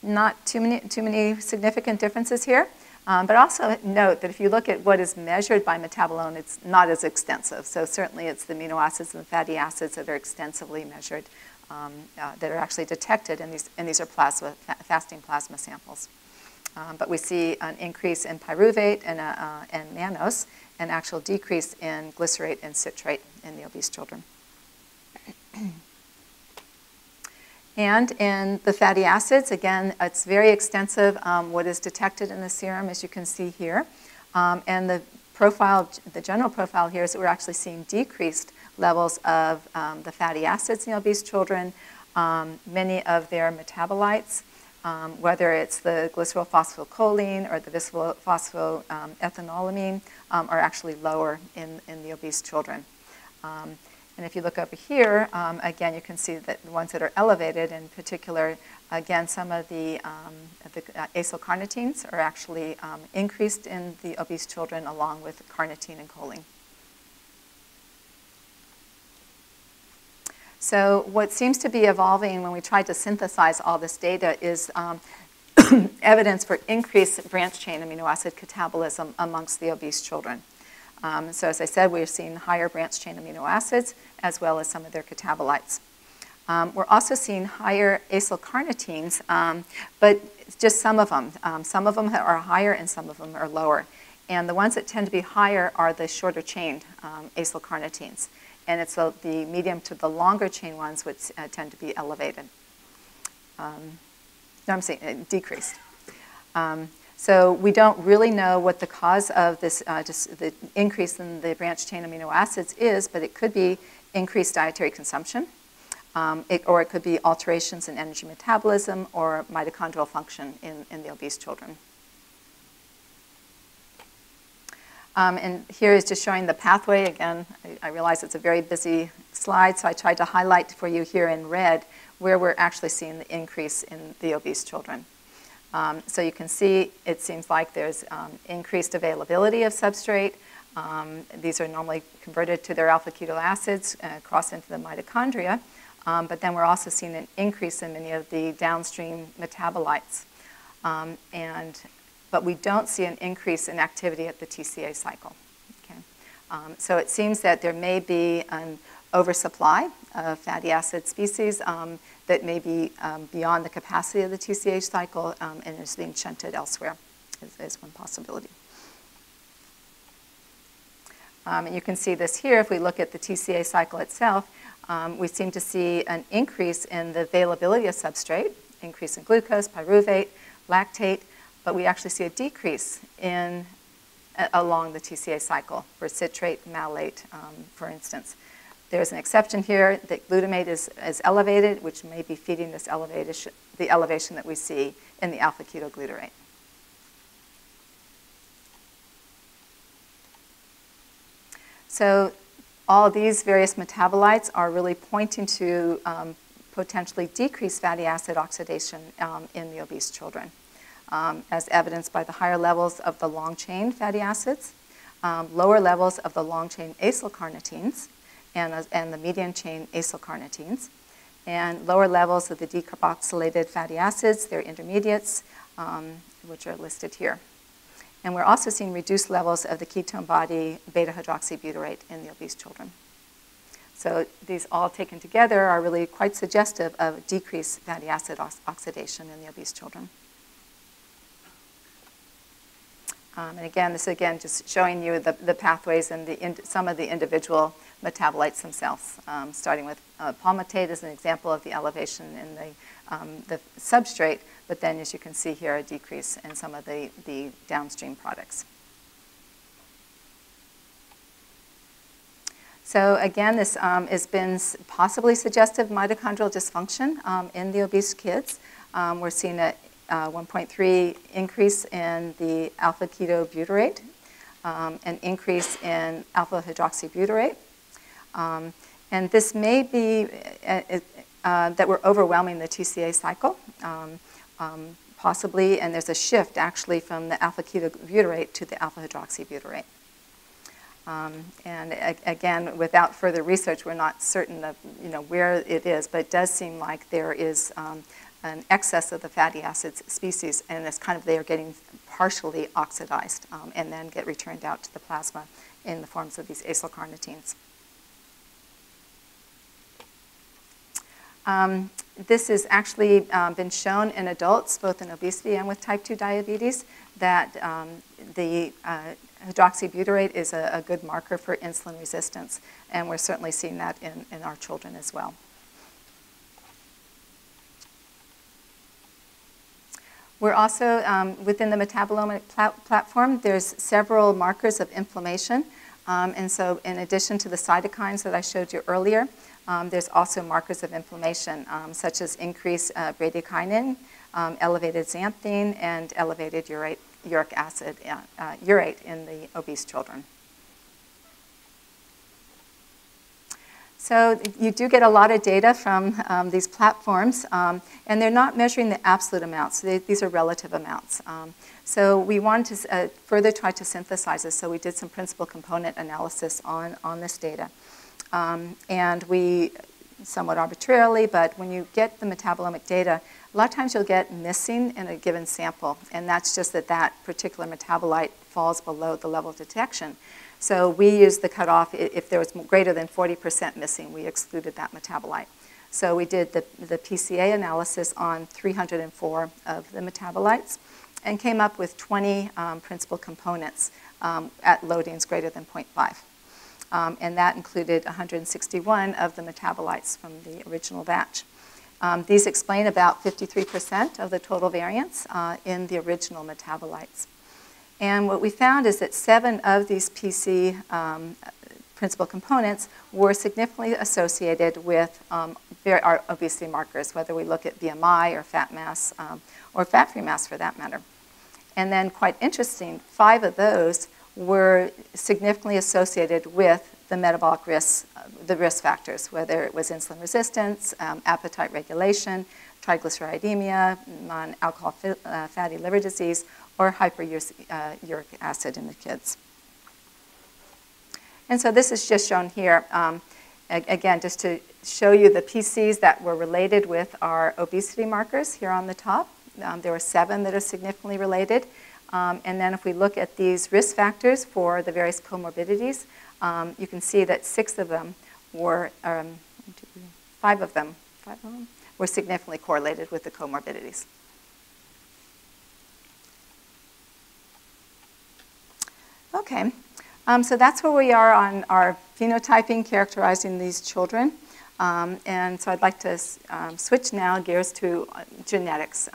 not too many significant differences here. But also note that if you look at what is measured by Metabolome, it's not as extensive. So certainly it's the amino acids and the fatty acids that are extensively measured, that are actually detected, and these are fasting plasma samples. But we see an increase in pyruvate and mannose, and actual decrease in glycerate and citrate in the obese children. And in the fatty acids, again, it's very extensive what is detected in the serum, as you can see here. And the general profile here is that we're actually seeing decreased levels of the fatty acids in the obese children, many of their metabolites, whether it's the glycerylphosphocholene or the bisphosphoethanolamine, are actually lower in the obese children. And if you look over here, again, you can see that the ones that are elevated, in particular, again, some of the acylcarnitines are actually increased in the obese children along with carnitine and choline. So what seems to be evolving when we try to synthesize all this data is evidence for increased branch chain amino acid catabolism amongst the obese children. So as I said, we're seeing higher branch chain amino acids as well as some of their catabolites. We're also seeing higher acylcarnitines, but just some of them. Some of them are higher and some of them are lower. And the ones that tend to be higher are the shorter chain acylcarnitines. And it's the medium to the longer chain ones which tend to be elevated. Decreased. So we don't really know what the cause of this, just the increase in the branch chain amino acids is, but it could be increased dietary consumption, or it could be alterations in energy metabolism or mitochondrial function in the obese children. And here is just showing the pathway. Again, I realize it's a very busy slide, so I tried to highlight for you here in red where we're actually seeing the increase in the obese children. So you can see it seems like there's increased availability of substrate. These are normally converted to their alpha-keto acids, cross into the mitochondria. But then we're also seeing an increase in many of the downstream metabolites. But we don't see an increase in activity at the TCA cycle. Okay? So it seems that there may be an oversupply of fatty acid species that may be beyond the capacity of the TCA cycle and is being shunted elsewhere is one possibility. And you can see this here. If we look at the TCA cycle itself, we seem to see an increase in the availability of substrate, increase in glucose, pyruvate, lactate, but we actually see a decrease along the TCA cycle for citrate, malate, for instance. There's an exception here that glutamate is elevated, which may be feeding this the elevation that we see in the alpha-ketoglutarate. So all of these various metabolites are really pointing to potentially decreased fatty acid oxidation in the obese children, as evidenced by the higher levels of the long-chain fatty acids, lower levels of the long-chain acylcarnitines, and the medium-chain acylcarnitines, and lower levels of the decarboxylated fatty acids, their intermediates, which are listed here. And we're also seeing reduced levels of the ketone body beta-hydroxybutyrate in the obese children. So these all taken together are really quite suggestive of decreased fatty acid oxidation in the obese children. And again, this just showing you the pathways and some of the individual metabolites themselves, starting with palmitate as an example of the elevation in the substrate, but then as you can see here, a decrease in some of the downstream products. So again, this has been possibly suggestive of mitochondrial dysfunction in the obese kids. We're seeing a 1.3 increase in the alpha-ketobutyrate, an increase in alpha-hydroxybutyrate. And this may be that we're overwhelming the TCA cycle, possibly, and there's a shift actually from the alpha-ketobutyrate to the alpha-hydroxybutyrate. And again, without further research, we're not certain of where it is, but it does seem like there is an excess of the fatty acids species, and it's they are getting partially oxidized and then get returned out to the plasma in the forms of these acylcarnitines. This has actually been shown in adults, both in obesity and with type 2 diabetes, that the hydroxybutyrate is a good marker for insulin resistance, and we're certainly seeing that in our children as well. We're also, within the metabolomic platform, there's several markers of inflammation. And so in addition to the cytokines that I showed you earlier, there's also markers of inflammation, such as increased bradykinin, elevated xanthine, and elevated uric acid, urate in the obese children. So you do get a lot of data from these platforms, and they're not measuring the absolute amounts. These are relative amounts. So we wanted to further try to synthesize this, so we did some principal component analysis on this data. And we, somewhat arbitrarily, but when you get the metabolomic data, a lot of times you'll get missing in a given sample, and that's just that particular metabolite falls below the level of detection. So we used the cutoff, if there was greater than 40% missing, we excluded that metabolite. So we did the PCA analysis on 304 of the metabolites and came up with 20 principal components at loadings greater than 0.5. And that included 161 of the metabolites from the original batch. These explain about 53% of the total variance in the original metabolites. And what we found is that 7 of these PC principal components were significantly associated with our obesity markers, whether we look at BMI or fat mass or fat-free mass for that matter. And then quite interesting, 5 of those were significantly associated with the metabolic risks, the risk factors, whether it was insulin resistance, appetite regulation, triglyceridemia, non-alcohol fatty liver disease, or hyperuric acid in the kids. And so this is just shown here, again, just to show you the PCs that were related with our obesity markers here on the top. There were 7 that are significantly related. And then if we look at these risk factors for the various comorbidities, you can see that 6 of them were, 5 of them were significantly correlated with the comorbidities. Okay. So that's where we are on our phenotyping, characterizing these children. And so I'd like to switch now gears to genetics.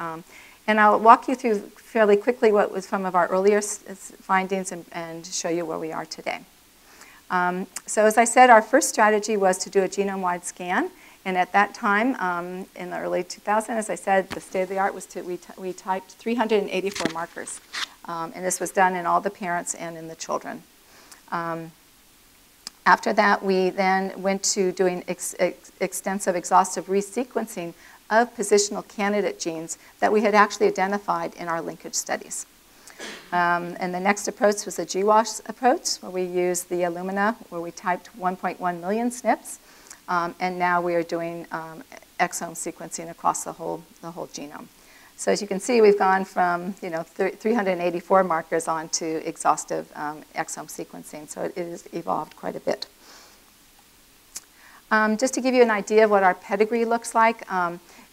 And I'll walk you through fairly quickly what was some of our earlier findings and show you where we are today. So as I said, our first strategy was to do a genome-wide scan. And at that time, in the early 2000s, as I said, the state of the art was we typed 384 markers. And this was done in all the parents and in the children. After that, we then went to doing extensive exhaustive resequencing of positional candidate genes that we had actually identified in our linkage studies. And the next approach was the GWAS approach, where we used the Illumina, where we typed 1.1 million SNPs. And now we are doing exome sequencing across the whole genome. So as you can see, we've gone from 384 markers on to exhaustive exome sequencing. So it has evolved quite a bit. Just to give you an idea of what our pedigree looks like,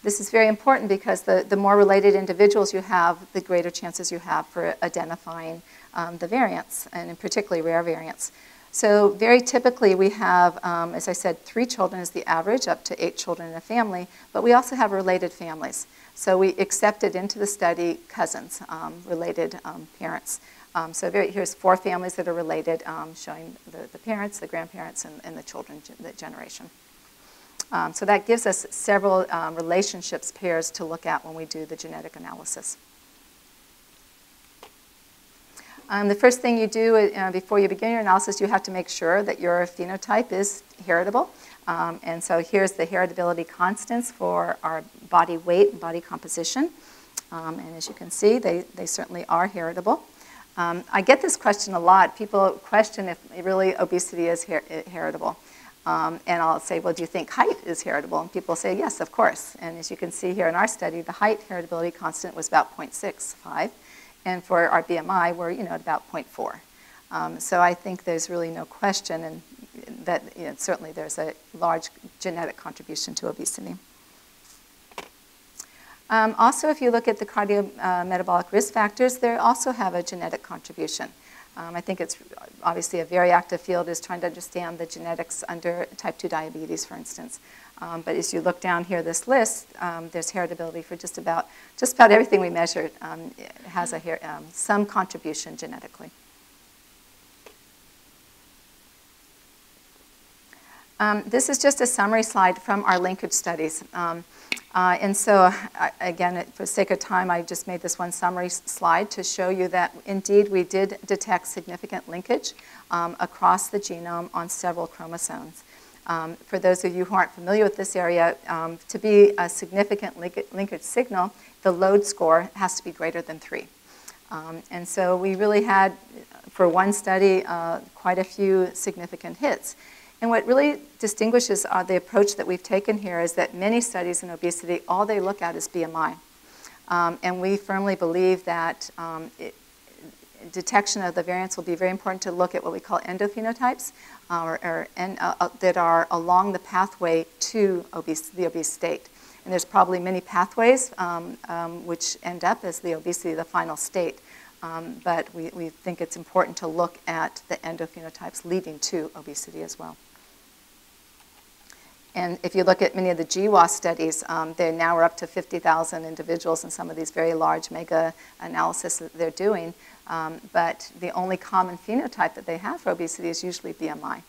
this is very important because the more related individuals you have, the greater chances you have for identifying the variants, and in particularly rare variants. So very typically we have, as I said, 3 children is the average, up to 8 children in a family, but we also have related families. So we accepted into the study cousins, related parents. So here's 4 families that are related, showing the parents, the grandparents, and the children, the generation. So that gives us several relationships, pairs to look at when we do the genetic analysis. The first thing you do before you begin your analysis, you have to make sure that your phenotype is heritable. And so here's the heritability constants for our body weight and body composition. And as you can see, they certainly are heritable. I get this question a lot. People question if really obesity is heritable. And I'll say, well, do you think height is heritable? And people say, yes, of course. And as you can see here in our study, the height heritability constant was about 0.65. And for our BMI, we're at about 0.4. So I think there's really no question, and that certainly there's a large genetic contribution to obesity. Also, if you look at the cardiometabolic risk factors, they also have a genetic contribution. I think it's obviously a very active field is trying to understand the genetics under type 2 diabetes, for instance. But as you look down here, this list, there's heritability for just about everything we measured. It has some contribution genetically. This is just a summary slide from our linkage studies. And so, again, for the sake of time, I just made this one summary slide to show you that, indeed, we did detect significant linkage across the genome on several chromosomes. For those of you who aren't familiar with this area, to be a significant linkage signal, the load score has to be greater than 3. And so we really had, for one study, quite a few significant hits. And what really distinguishes the approach that we've taken here is that many studies in obesity, all they look at is BMI. And we firmly believe that detection of the variants will be very important to look at what we call endophenotypes, that are along the pathway to the obese state. And there's probably many pathways which end up as the obesity, the final state. But we think it's important to look at the endophenotypes leading to obesity as well. And if you look at many of the GWAS studies, they now are up to 50,000 individuals in some of these very large mega analysis that they're doing. But the only common phenotype that they have for obesity is usually BMI.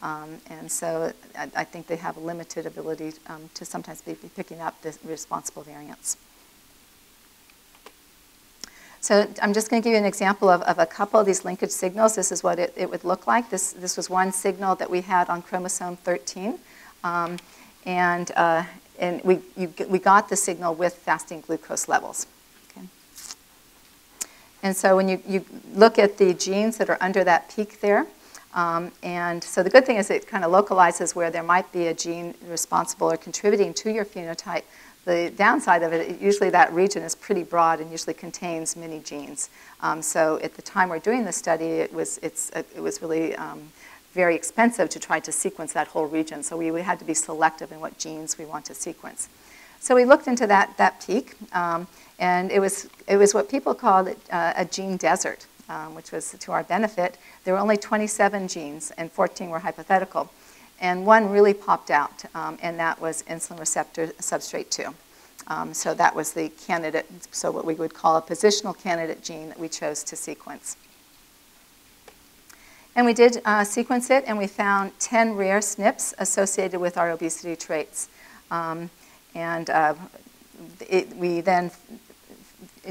And so I think they have a limited ability to sometimes be picking up the responsible variants. So I'm just going to give you an example of a couple of these linkage signals. This is what it would look like. This was one signal that we had on chromosome 13. And we got the signal with fasting glucose levels. Okay. And so when you look at the genes that are under that peak there, and so the good thing is it kind of localizes where there might be a gene responsible or contributing to your phenotype. The downside of it, usually that region is pretty broad and usually contains many genes. So at the time we're doing the study, it was really very expensive to try to sequence that whole region. So we had to be selective in what genes we want to sequence. So we looked into that peak, and it was what people called a gene desert. which was to our benefit, there were only 27 genes and 14 were hypothetical. And one really popped out, and that was insulin receptor substrate 2. So that was the candidate, so what we would call a positional candidate gene that we chose to sequence. And we did sequence it, and we found 10 rare SNPs associated with our obesity traits. We then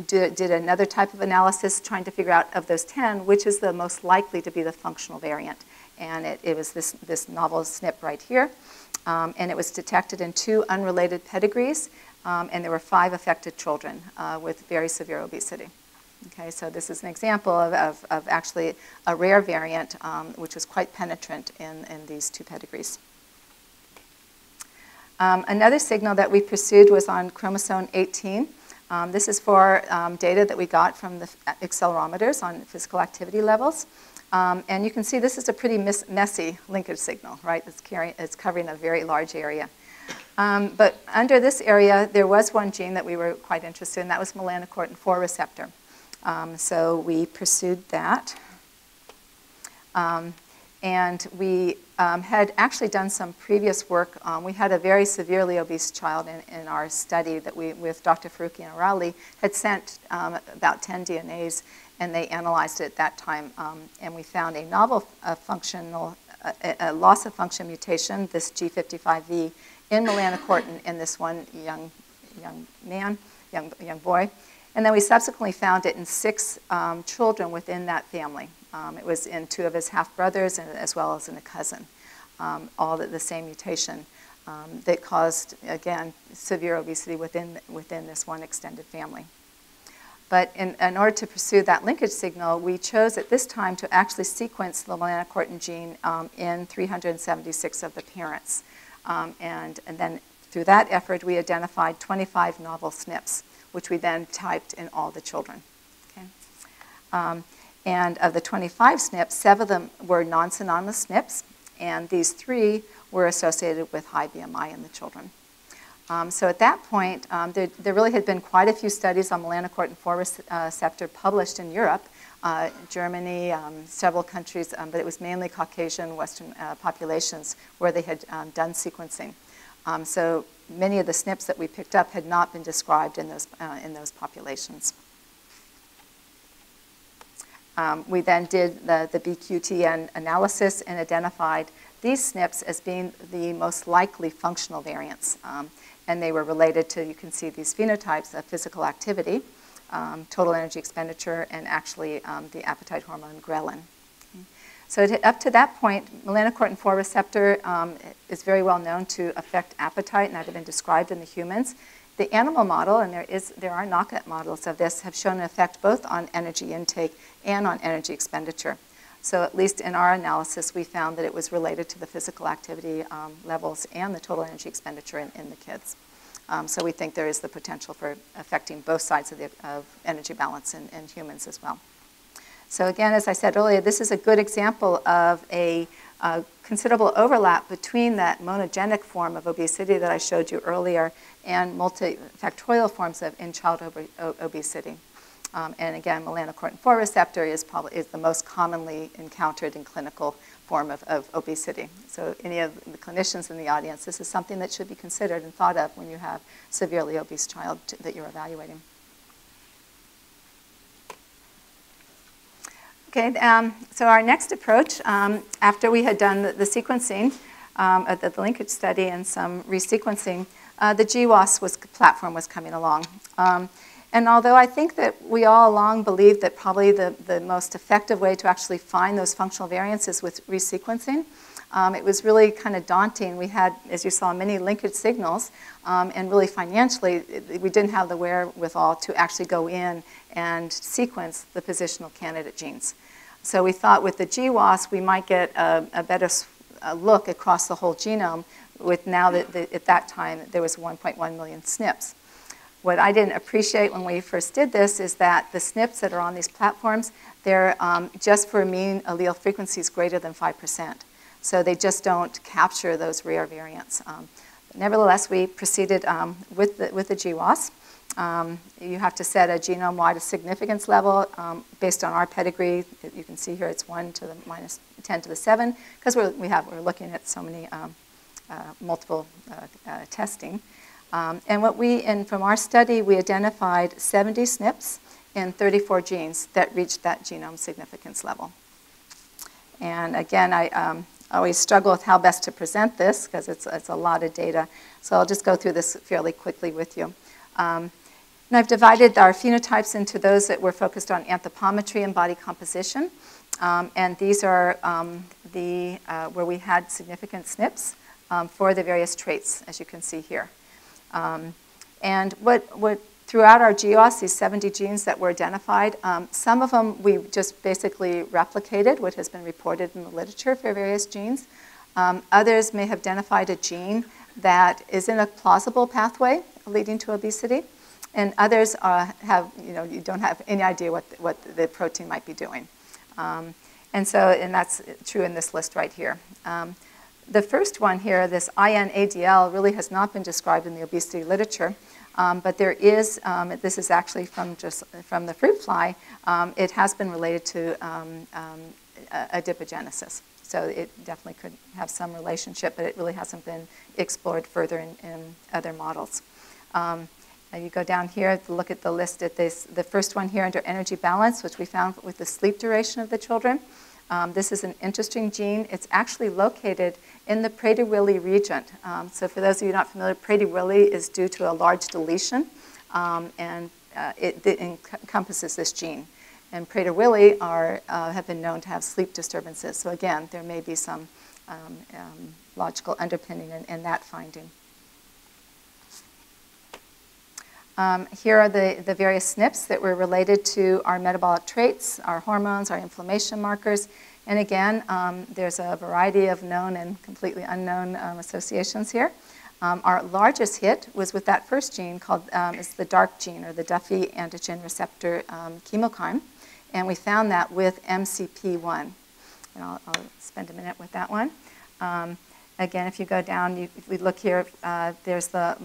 did another type of analysis trying to figure out of those 10, which is the most likely to be the functional variant. And it was this novel SNP right here. And it was detected in 2 unrelated pedigrees, and there were 5 affected children with very severe obesity. Okay, so this is an example of actually a rare variant, which was quite penetrant in these 2 pedigrees. Another signal that we pursued was on chromosome 18. This is for data that we got from the accelerometers on physical activity levels. And you can see this is a pretty messy linkage signal, right? It's covering a very large area. But under this area, there was one gene that we were quite interested in. That was melanocortin-4 receptor. So we pursued that. And we had actually done some previous work. We had a very severely obese child in our study that we, with Dr. Faruqi and Arali, had sent about 10 DNAs, and they analyzed it at that time. And we found a novel functional, a loss of function mutation, this G55V, in melanocortin in this one young boy. And then we subsequently found it in 6 children within that family. It was in 2 of his half-brothers as well as in a cousin, all the same mutation that caused, again, severe obesity within this one extended family. But in order to pursue that linkage signal, we chose at this time to actually sequence the melanocortin gene in 376 of the parents. And then through that effort, we identified 25 novel SNPs, which we then typed in all the children. Okay? And of the 25 SNPs, 7 of them were non-synonymous SNPs, and these 3 were associated with high BMI in the children. So at that point, there really had been quite a few studies on melanocortin-4 receptor published in Europe, Germany, several countries, but it was mainly Caucasian Western populations where they had done sequencing. So many of the SNPs that we picked up had not been described in those populations. We then did the BQTN analysis and identified these SNPs as being the most likely functional variants. And they were related to, you can see these phenotypes of physical activity, total energy expenditure, and actually the appetite hormone ghrelin. Okay. So up to that point, melanocortin-4 receptor is very well known to affect appetite, and that had been described in the humans. The animal model, and there are knockout models of this, have shown an effect both on energy intake and on energy expenditure. So at least in our analysis, we found that it was related to the physical activity levels and the total energy expenditure in the kids. So we think there is the potential for affecting both sides of energy balance in humans as well. So again, as I said earlier, this is a good example of a considerable overlap between that monogenic form of obesity that I showed you earlier and multifactorial forms of in-child obesity. And again, melanocortin-4 receptor is the most commonly encountered in clinical form of obesity. So any of the clinicians in the audience, this is something that should be considered and thought of when you have a severely obese child that you're evaluating. Okay, so our next approach, after we had done the sequencing, the linkage study and some resequencing, the GWAS platform was coming along. And although I think that we all along believed that probably the most effective way to actually find those functional variants is with resequencing, it was really kind of daunting. We had, as you saw, many linkage signals, and really financially, we didn't have the wherewithal to actually go in and sequence the positional candidate genes. So we thought with the GWAS, we might get a better look across the whole genome with now that at that time there was 1.1 million SNPs. What I didn't appreciate when we first did this is that the SNPs that are on these platforms, they're just for mean allele frequencies greater than 5%. So they just don't capture those rare variants. Nevertheless, we proceeded with the GWAS. You have to set a genome-wide significance level based on our pedigree. You can see here it's 1 to the minus 10 to the 7, because we're looking at so many multiple testing. And from our study, we identified 70 SNPs in 34 genes that reached that genome significance level. And again, I always struggle with how best to present this, because it's a lot of data. So I'll just go through this fairly quickly with you. And I've divided our phenotypes into those that were focused on anthropometry and body composition. And these are where we had significant SNPs for the various traits, as you can see here. And throughout our GWAS, these 70 genes that were identified, some of them we just basically replicated what has been reported in the literature for various genes. Others may have identified a gene that is in a plausible pathway leading to obesity. And others you don't have any idea what the protein might be doing. And that's true in this list right here. The first one here, this INADL, really has not been described in the obesity literature, but there is, this is actually from the fruit fly, it has been related to adipogenesis. So it definitely could have some relationship, but it really hasn't been explored further in other models. You go down here to look at the list at the first one here under energy balance, which we found with the sleep duration of the children. This is an interesting gene. It's actually located in the Prader-Willi region. So for those of you not familiar, Prader-Willi is due to a large deletion, and it encompasses this gene. And Prader-Willi have been known to have sleep disturbances. So again, there may be some logical underpinning in that finding. Here are the various SNPs that were related to our metabolic traits, our hormones, our inflammation markers. And again, there's a variety of known and completely unknown associations here. Our largest hit was with that first gene called is the DARK gene, or the Duffy antigen receptor chemokine. And we found that with MCP1. And I'll spend a minute with that one. Again, if you go down, if we look here, there's the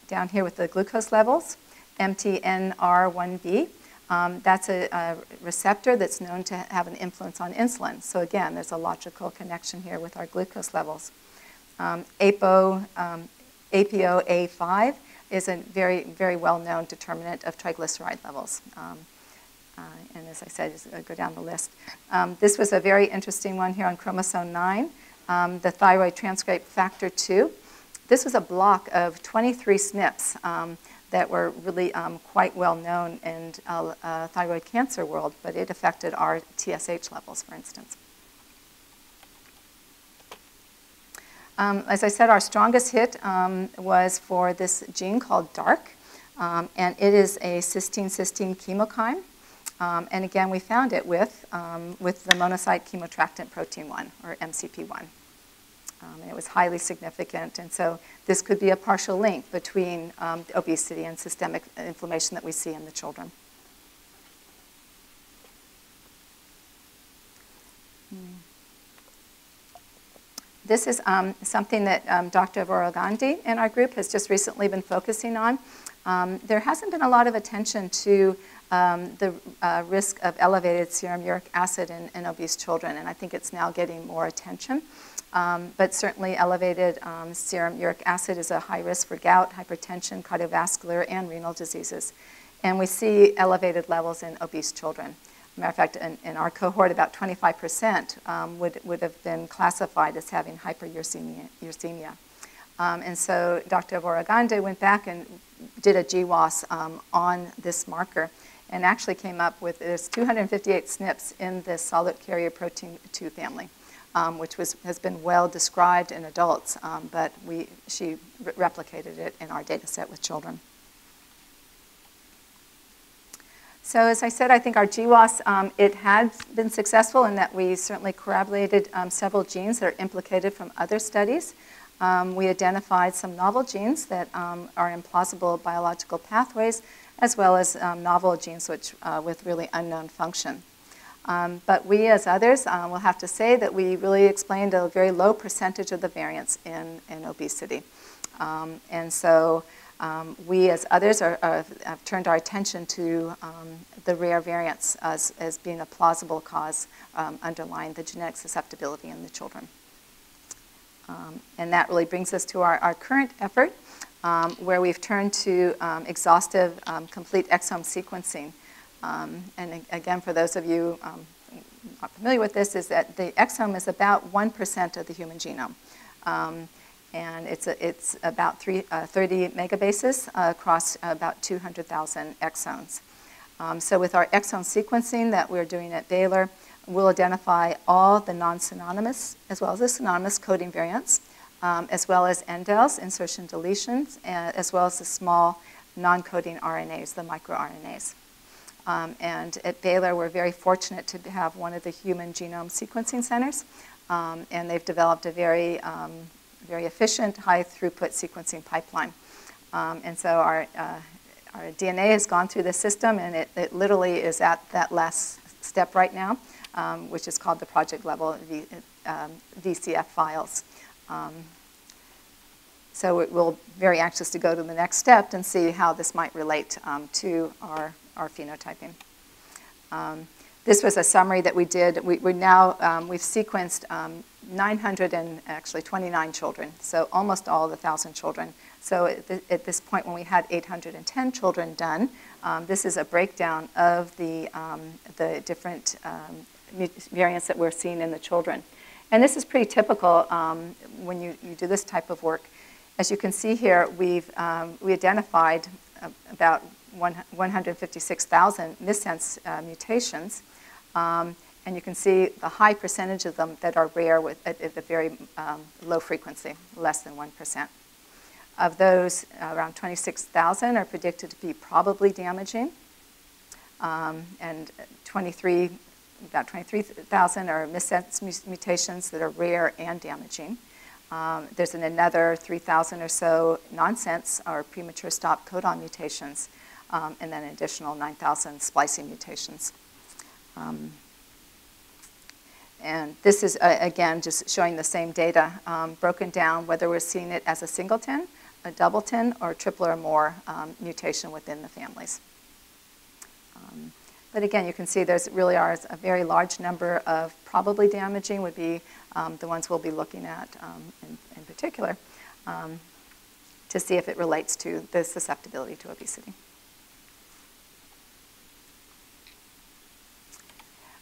down here with the glucose levels, MTNR1B. That's a receptor that's known to have an influence on insulin. So again, there's a logical connection here with our glucose levels. APOA5 is a very, very well-known determinant of triglyceride levels. And as I said, just go down the list. This was a very interesting one here on chromosome 9, the thyroid transcript factor 2. This was a block of 23 SNPs that were really quite well known in thyroid cancer world, but it affected our TSH levels, for instance. As I said, our strongest hit was for this gene called DARK, and it is a cysteine-cysteine chemokine. And again, we found it with the monocyte chemotractant protein 1, or MCP1. And it was highly significant, and so this could be a partial link between obesity and systemic inflammation that we see in the children. This is something that Dr. Vorogandi in our group has just recently been focusing on. There hasn't been a lot of attention to the risk of elevated serum uric acid in obese children, and I think it's now getting more attention. But certainly elevated serum uric acid is a high risk for gout, hypertension, cardiovascular, and renal diseases. And we see elevated levels in obese children. Matter of fact, in our cohort, about 25% would have been classified as having hyperuricemia. And so Dr. Vorogandi went back and did a GWAS on this marker, and actually came up with there's 258 SNPs in this solid carrier protein 2 family. Which has been well described in adults, but she replicated it in our data set with children. So as I said, I think our GWAS, it had been successful in that we certainly corroborated several genes that are implicated from other studies. We identified some novel genes that are in plausible biological pathways, as well as novel genes with really unknown function. But we, as others, will have to say that we really explained a very low percentage of the variance in obesity. And so We, as others, have turned our attention to the rare variants as being a plausible cause underlying the genetic susceptibility in the children. And that really brings us to our current effort, where we've turned to exhaustive, complete exome sequencing. And again, for those of you not familiar with this, is that the exome is about 1% of the human genome. And it's about 30 megabases across about 200,000 exons. So with our exome sequencing that we're doing at Baylor, we'll identify all the non-synonymous as well as the synonymous coding variants, as well as indels, insertion deletions, as well as the small non-coding RNAs, the microRNAs. And at Baylor, we're very fortunate to have one of the human genome sequencing centers, and they've developed a very efficient, high-throughput sequencing pipeline. And so our DNA has gone through the system, and it literally is at that last step right now, which is called the project level VCF files. So we're very anxious to go to the next step and see how this might relate to our phenotyping. This was a summary that we did. We've sequenced 929 children, so almost all of the 1,000 children. So at this point, when we had 810 children done, this is a breakdown of the different variants that we're seeing in the children. And this is pretty typical when you do this type of work. As you can see here, we identified about 156,000 missense mutations. And you can see the high percentage of them that are rare at a very low frequency, less than 1%. Of those, around 26,000 are predicted to be probably damaging, and about 23,000 are missense mutations that are rare and damaging. There's another 3,000 or so nonsense or premature stop codon mutations, and then an additional 9,000 splicing mutations. And this is, again, just showing the same data, broken down whether we're seeing it as a singleton, a doubleton, or triple or more mutation within the families. But again, you can see there's really are a very large number of probably damaging would be the ones we'll be looking at in particular to see if it relates to the susceptibility to obesity.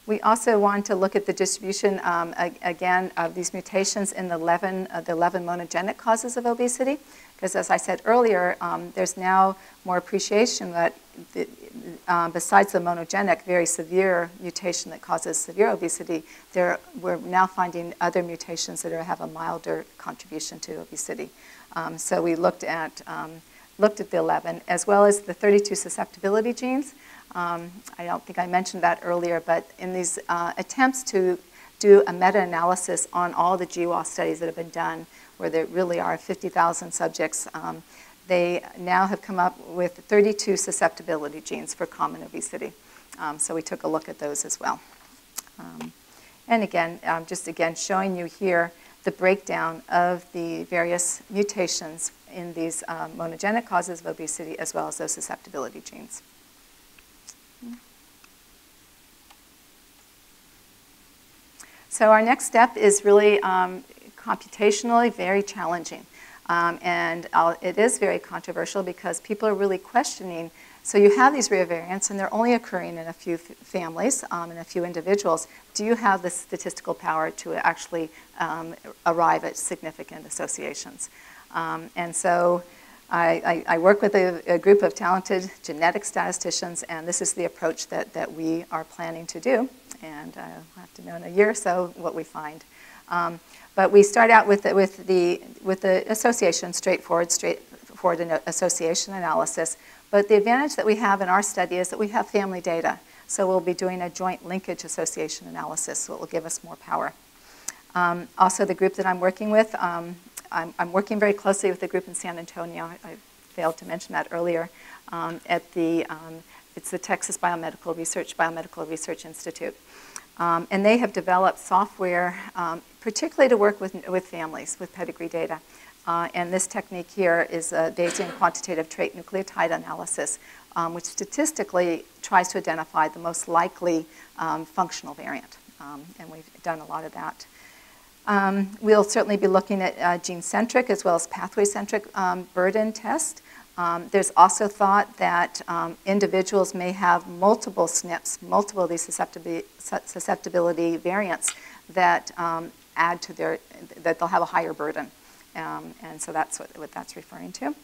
We also want to look at the distribution, again, of these mutations in the 11 monogenic causes of obesity. Because as I said earlier, there's now more appreciation that besides the monogenic, very severe mutation that causes severe obesity, we're now finding other mutations that have a milder contribution to obesity. So we looked at the 11, as well as the 32 susceptibility genes. I don't think I mentioned that earlier, but in these attempts to do a meta-analysis on all the GWAS studies that have been done, where there really are 50,000 subjects, they now have come up with 32 susceptibility genes for common obesity. So we took a look at those as well. And again, just again showing you here the breakdown of the various mutations in these monogenic causes of obesity, as well as those susceptibility genes. So our next step is really computationally very challenging. And it is very controversial because people are really questioning, so you have these rare variants and they're only occurring in a few families and a few individuals. Do you have the statistical power to actually arrive at significant associations? And so I work with a group of talented genetic statisticians, and this is the approach that we are planning to do. And I'll have to know in a year or so what we find. But we start out with the association, straightforward association analysis. But the advantage that we have in our study is that we have family data. So we'll be doing a joint linkage association analysis, so it will give us more power. Also, the group that I'm working with, I'm working very closely with the group in San Antonio. I failed to mention that earlier. It's the Texas Biomedical Research Institute. And they have developed software, particularly to work with families with pedigree data, And this technique here is a Bayesian quantitative trait nucleotide analysis, which statistically tries to identify the most likely functional variant. And we've done a lot of that. We'll certainly be looking at gene-centric as well as pathway-centric burden test. There's also thought that individuals may have multiple SNPs, multiple of these susceptibility variants that add to that they'll have a higher burden. And so that's what that's referring to.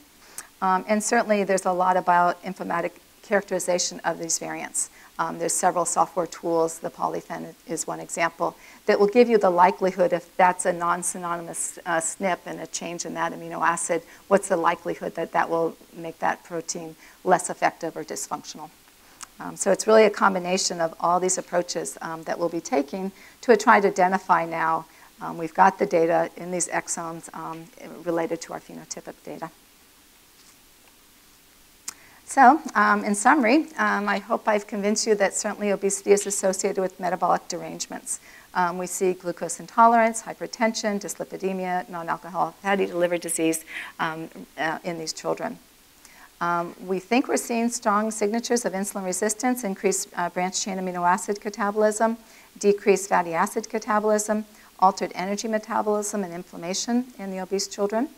And certainly there's a lot about bioinformatic characterization of these variants. There's several software tools, the polyphen is one example, that will give you the likelihood if that's a non-synonymous SNP and a change in that amino acid, what's the likelihood that that will make that protein less effective or dysfunctional. So it's really a combination of all these approaches that we'll be taking to try to identify now. We've got the data in these exomes related to our phenotypic data. So, in summary, I hope I've convinced you that certainly obesity is associated with metabolic derangements. We see glucose intolerance, hypertension, dyslipidemia, non-alcoholic fatty liver disease in these children. We think we're seeing strong signatures of insulin resistance, increased branched-chain amino acid catabolism, decreased fatty acid catabolism, altered energy metabolism, and inflammation in the obese children.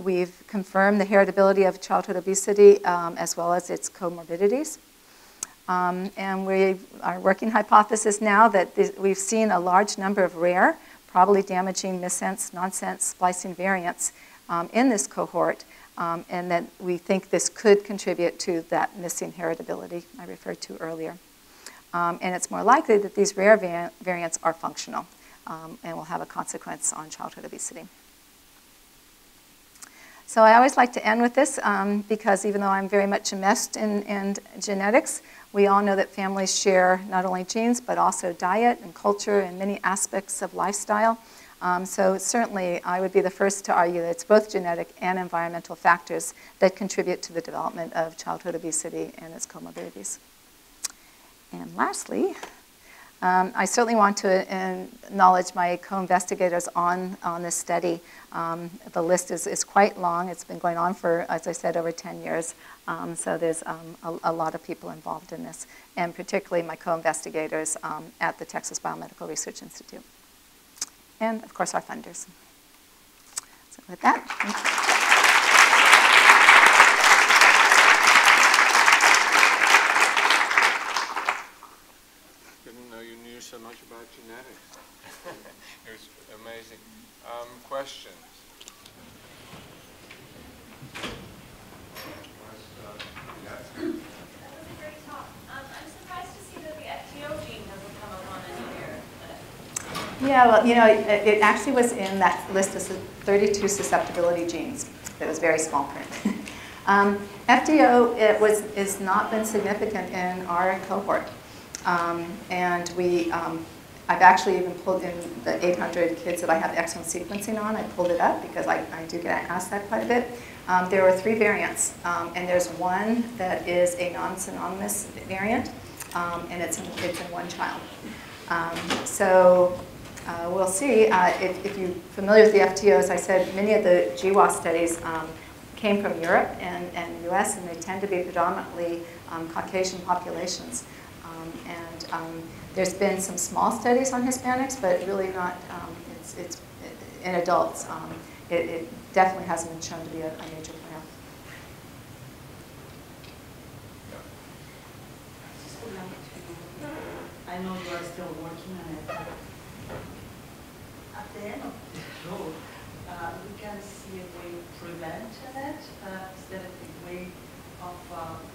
We've confirmed the heritability of childhood obesity as well as its comorbidities. And our working hypothesis now that we've seen a large number of rare, probably damaging missense, nonsense splicing variants in this cohort, and that we think this could contribute to that missing heritability I referred to earlier. And it's more likely that these rare variants are functional and will have a consequence on childhood obesity. So I always like to end with this because even though I'm very much immersed in genetics, we all know that families share not only genes, but also diet and culture and many aspects of lifestyle. So certainly I would be the first to argue that it's both genetic and environmental factors that contribute to the development of childhood obesity and its comorbidities. And lastly, I certainly want to acknowledge my co-investigators on this study. The list is quite long. It's been going on for, as I said, over 10 years. So there's a lot of people involved in this, and particularly my co-investigators at the Texas Biomedical Research Institute. And, of course, our funders. So with that, thank you. So much about genetics. It was amazing. Questions? That was a great talk. I'm surprised to see that the FTO gene doesn't come up on any here. Yeah, well, you know, it actually was in that list of 32 susceptibility genes. It was very small print. FTO has not been significant in our cohort. And I've actually even pulled in the 800 kids that I have exome sequencing on. I pulled it up because I do get asked that quite a bit. There were 3 variants, and there's one that is a non-synonymous variant, and it's in one child. So we'll see. If you're familiar with the FTOs, I said many of the GWAS studies came from Europe and the US, and they tend to be predominantly Caucasian populations. There's been some small studies on Hispanics, but really not, it's in adults. It definitely hasn't been shown to be a major player. I know you are still working on it. At the end of the road, we can see a way to prevent it. Is there a way of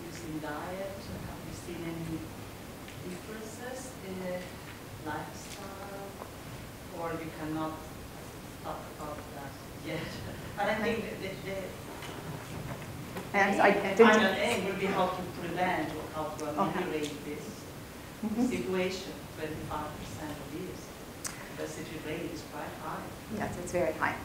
using diet? Have you seen any differences in the lifestyle, or you cannot talk about that yet? But I think the final aim would be how to prevent or how to ameliorate this situation, 25% of years. The city rate is quite high. Yes, it's very high.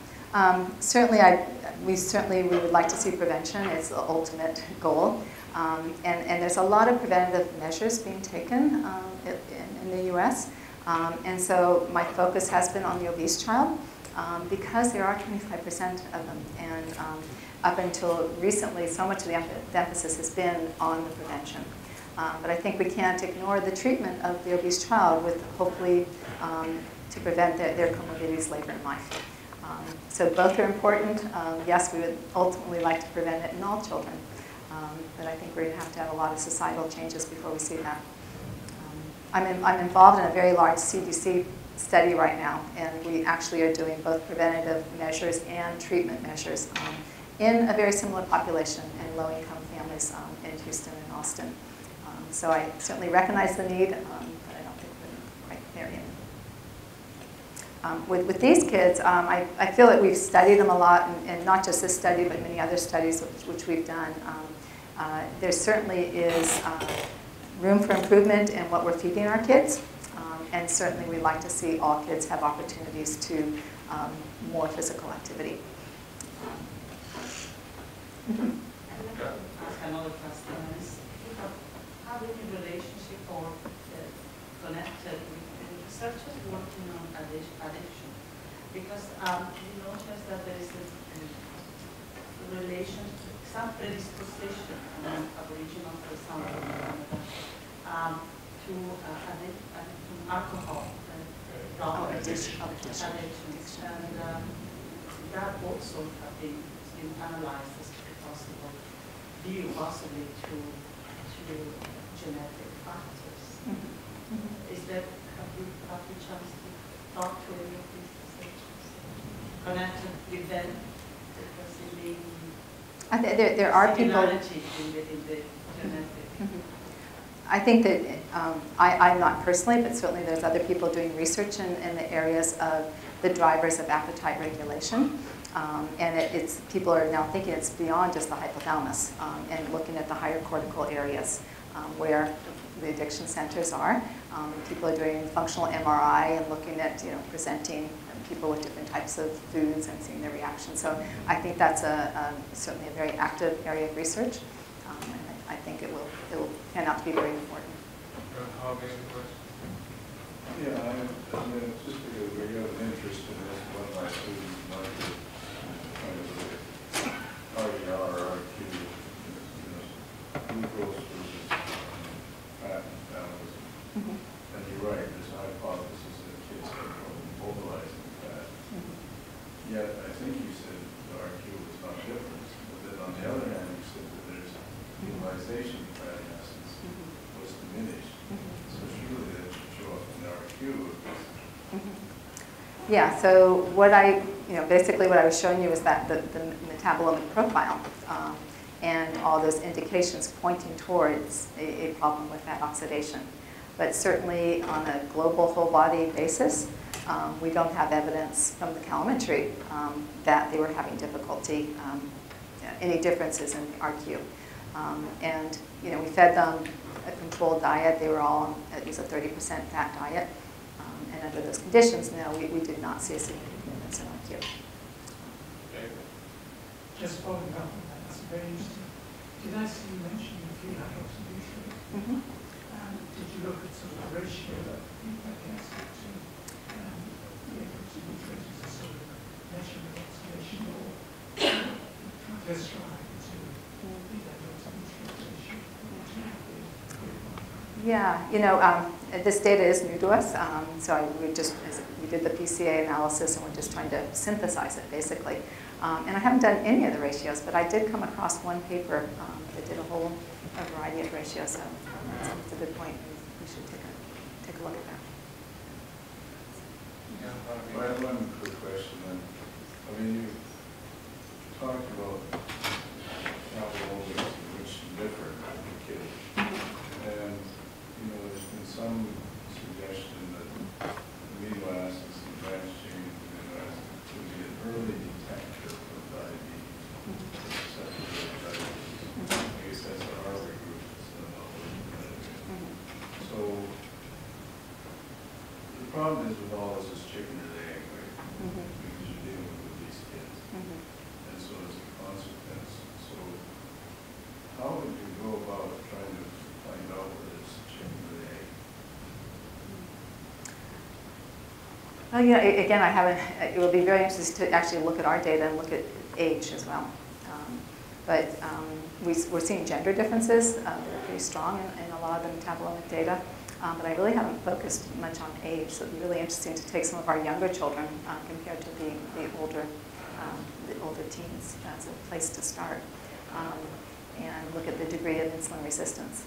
Certainly, we would like to see prevention. It's the ultimate goal. And there's a lot of preventative measures being taken in the U.S. And so my focus has been on the obese child. because there are 25% of them. And up until recently, so much of the emphasis has been on the prevention. But I think we can't ignore the treatment of the obese child with hopefully to prevent their comorbidities later in life. So both are important. Yes, we would ultimately like to prevent it in all children. But I think we're going to have a lot of societal changes before we see that. I'm involved in a very large CDC study right now, and we actually are doing both preventative measures and treatment measures in a very similar population in low-income families in Houston and Austin. So I certainly recognize the need, but I don't think we're quite there yet. With these kids, I feel that we've studied them a lot, and not just this study, but many other studies which we've done. There certainly is room for improvement in what we're feeding our kids, and certainly we'd like to see all kids have opportunities to more physical activity. Ask another question. How in relationship or connected with researchers working on addiction? Because we notice that there is a relation, some predisposition among Aboriginal, for example, to alcohol, drug addiction. And that also has been analyzed as a possible view, possibly to genetic factors. Is that, have you chance to talk to any of these researchers connected with them? Because There are people. In the genetic. I think that I'm not personally, but certainly there's other people doing research in the areas of the drivers of appetite regulation. And people are now thinking it's beyond just the hypothalamus and looking at the higher cortical areas where the addiction centers are. People are doing functional MRI and looking at presenting people with different types of foods and seeing their reactions. So I think that's certainly a very active area of research. And I think it will pan out to be very important. Yeah, just because we have an interest in this, one of my students might be trying to look at RDR, RQ, glucose versus fat metabolism. And you're right, there's a hypothesis that kids have trouble mobilizing fat. Yet, I think you said the RQ was not different, but then on the other hand, you said that there's utilization of fatty acids was diminished. So surely that should show up in the RQ. Yeah, so what basically what I was showing you was that the metabolomic profile and all those indications pointing towards a problem with fat oxidation. But certainly on a global whole body basis, we don't have evidence from the calometry that they were having difficulty, any differences in RQ. And we fed them a controlled diet. They were all on at least a 30% fat diet. And under those conditions, no, we did not see a significant difference in RQ. Just following up on that, that's very interesting. Did I see you mention the feed oxidation? Did you look at sort of the ratio of fatty acid to the nutrients as a sort of measure of oxidation, or just trying to feed that nutrient ratio? Yeah, this data is new to us, so we did the PCA analysis, and we're just trying to synthesize it, basically. And I haven't done any of the ratios, but I did come across one paper that did a variety of ratios, so it's a good point. We should take a look at that. I have one quick question then. I mean, you talked about metabolism, which differ in kids. And, there's been some suggestion that amino acids and branched chain amino acids could be an early detector of diabetes, susceptibility to diabetes. I guess that's a Harvard group that's done all this. So the problem is with all this is chicken or the egg, right? Because you're dealing with these kids. And so as a consequence, so how would you go about trying to find out whether it's chicken or the egg? Well, you know, again, I haven't, it will be very interesting to actually look at our data and look at age as well. We're seeing gender differences that are pretty strong in a lot of the metabolomic data. But I really haven't focused much on age, so it'd be really interesting to take some of our younger children compared to the older teens as a place to start, and look at the degree of insulin resistance.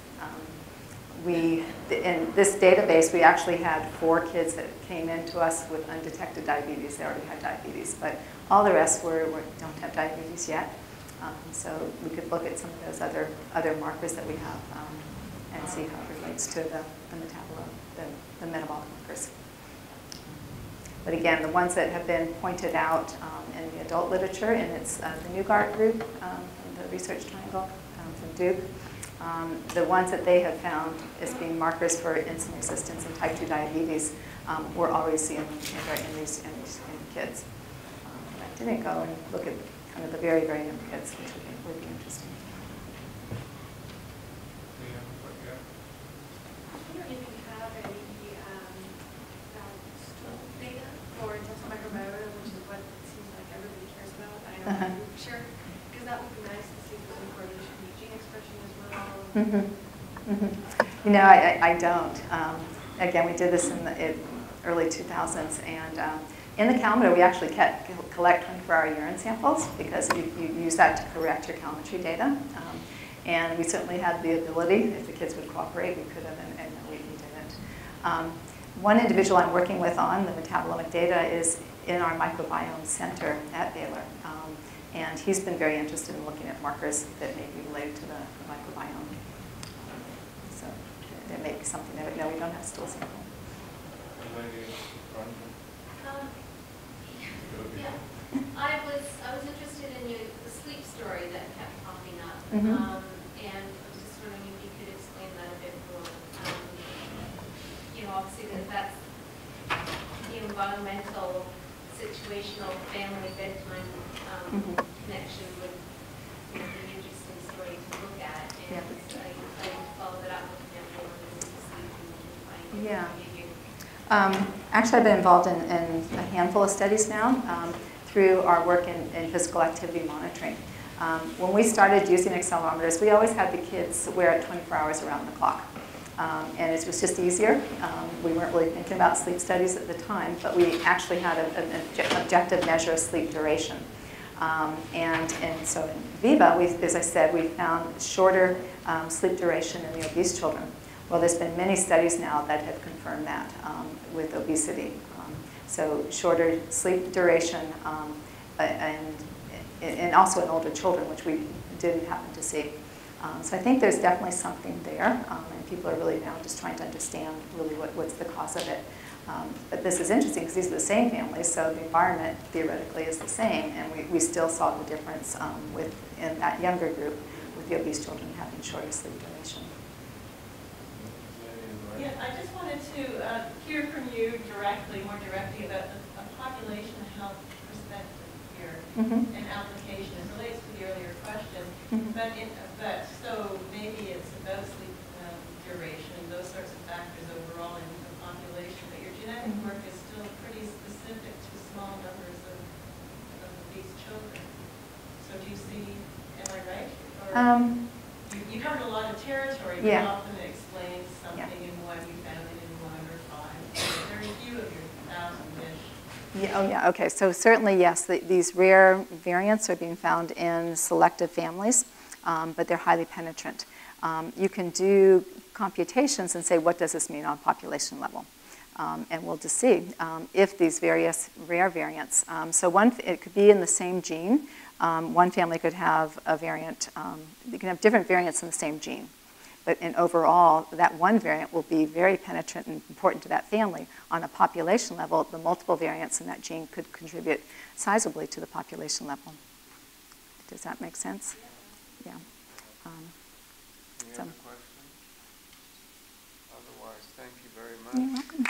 In this database, we actually had 4 kids that came in to us with undetected diabetes. They already had diabetes, but all the rest don't have diabetes yet. So we could look at some of those other markers that we have and see how it relates to the metabolic markers. But again, the ones that have been pointed out in the adult literature, and it's the Newgart group from the Research Triangle from Duke, the ones that they have found as being markers for insulin resistance and type 2 diabetes, we're already seeing in these kids. I didn't go and look at kind of the very, very young kids, which would be interesting. Sure, because that would be nice to see if there's any correlation with gene expression as well. Mm-hmm. Mm-hmm. You know, I don't. Again, we did this in the early 2000s, and in the calendar, we actually collect 24-hour urine samples because you use that to correct your calorimetry data. And we certainly had the ability, if the kids would cooperate, we could have, and we didn't. One individual I'm working with on the metabolomic data is in our microbiome center at Baylor. And he's been very interested in looking at markers that may be related to the microbiome. So there may be something there, but no, we don't have stool sample. Yeah, I was interested in the sleep story that kept popping up, Mm-hmm. and I was just wondering if you could explain that a bit more. You know, obviously that's the environmental, situational, family bedtime Mm-hmm. connection would be an interesting story to look at, and Yeah. I follow that up with family and sleep and Yeah. behavior. Actually, I've been involved in a handful of studies now through our work in physical activity monitoring. When we started using accelerometers, we always had the kids wear it 24 hours around the clock. And it was just easier. We weren't really thinking about sleep studies at the time, but we actually had an objective measure of sleep duration. And so in Viva, as I said, we found shorter sleep duration in the obese children. Well, there's been many studies now that have confirmed that with obesity. So shorter sleep duration and also in older children, which we didn't happen to see. So I think there's definitely something there, and people are really now just trying to understand really what's the cause of it. But this is interesting because these are the same families, so the environment theoretically is the same, and we still saw the difference in that younger group with the obese children having shorter sleep duration. Yeah, I just wanted to hear from you more directly about a population health perspective here and application. It relates to the earlier question, but so maybe it's about sleep duration and those sorts of factors overall in the population, but your genetic work is still pretty specific to small numbers of these children. So do you see, am I right? Or you covered a lot of territory, but often it explains something in what you found in 1 or 5. Very few of your 1,000-ish. Yeah, oh yeah, okay. So certainly, yes, these rare variants are being found in selective families, but they're highly penetrant. You can do computations and say, what does this mean on population level? And we'll just see if these various rare variants. So it could be in the same gene. One family could have a variant, you can have different variants in the same gene. But in overall, that one variant will be very penetrant and important to that family. On a population level, the multiple variants in that gene could contribute sizably to the population level. Does that make sense? Yeah. Any other questions? Otherwise, thank you very much. You're welcome.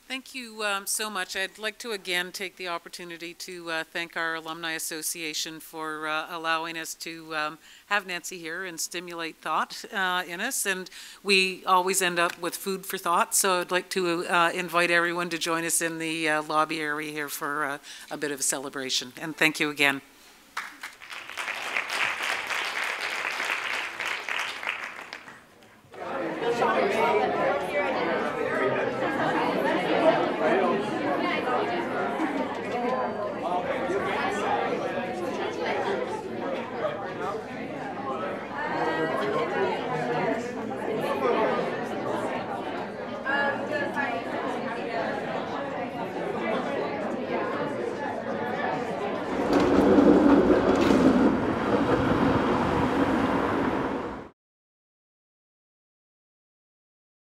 Thank you. Thank you so much. I'd like to again take the opportunity to thank our Alumni Association for allowing us to have Nancy here and stimulate thought in us. And we always end up with food for thought, so I'd like to invite everyone to join us in the lobby area here for a bit of a celebration. And thank you again.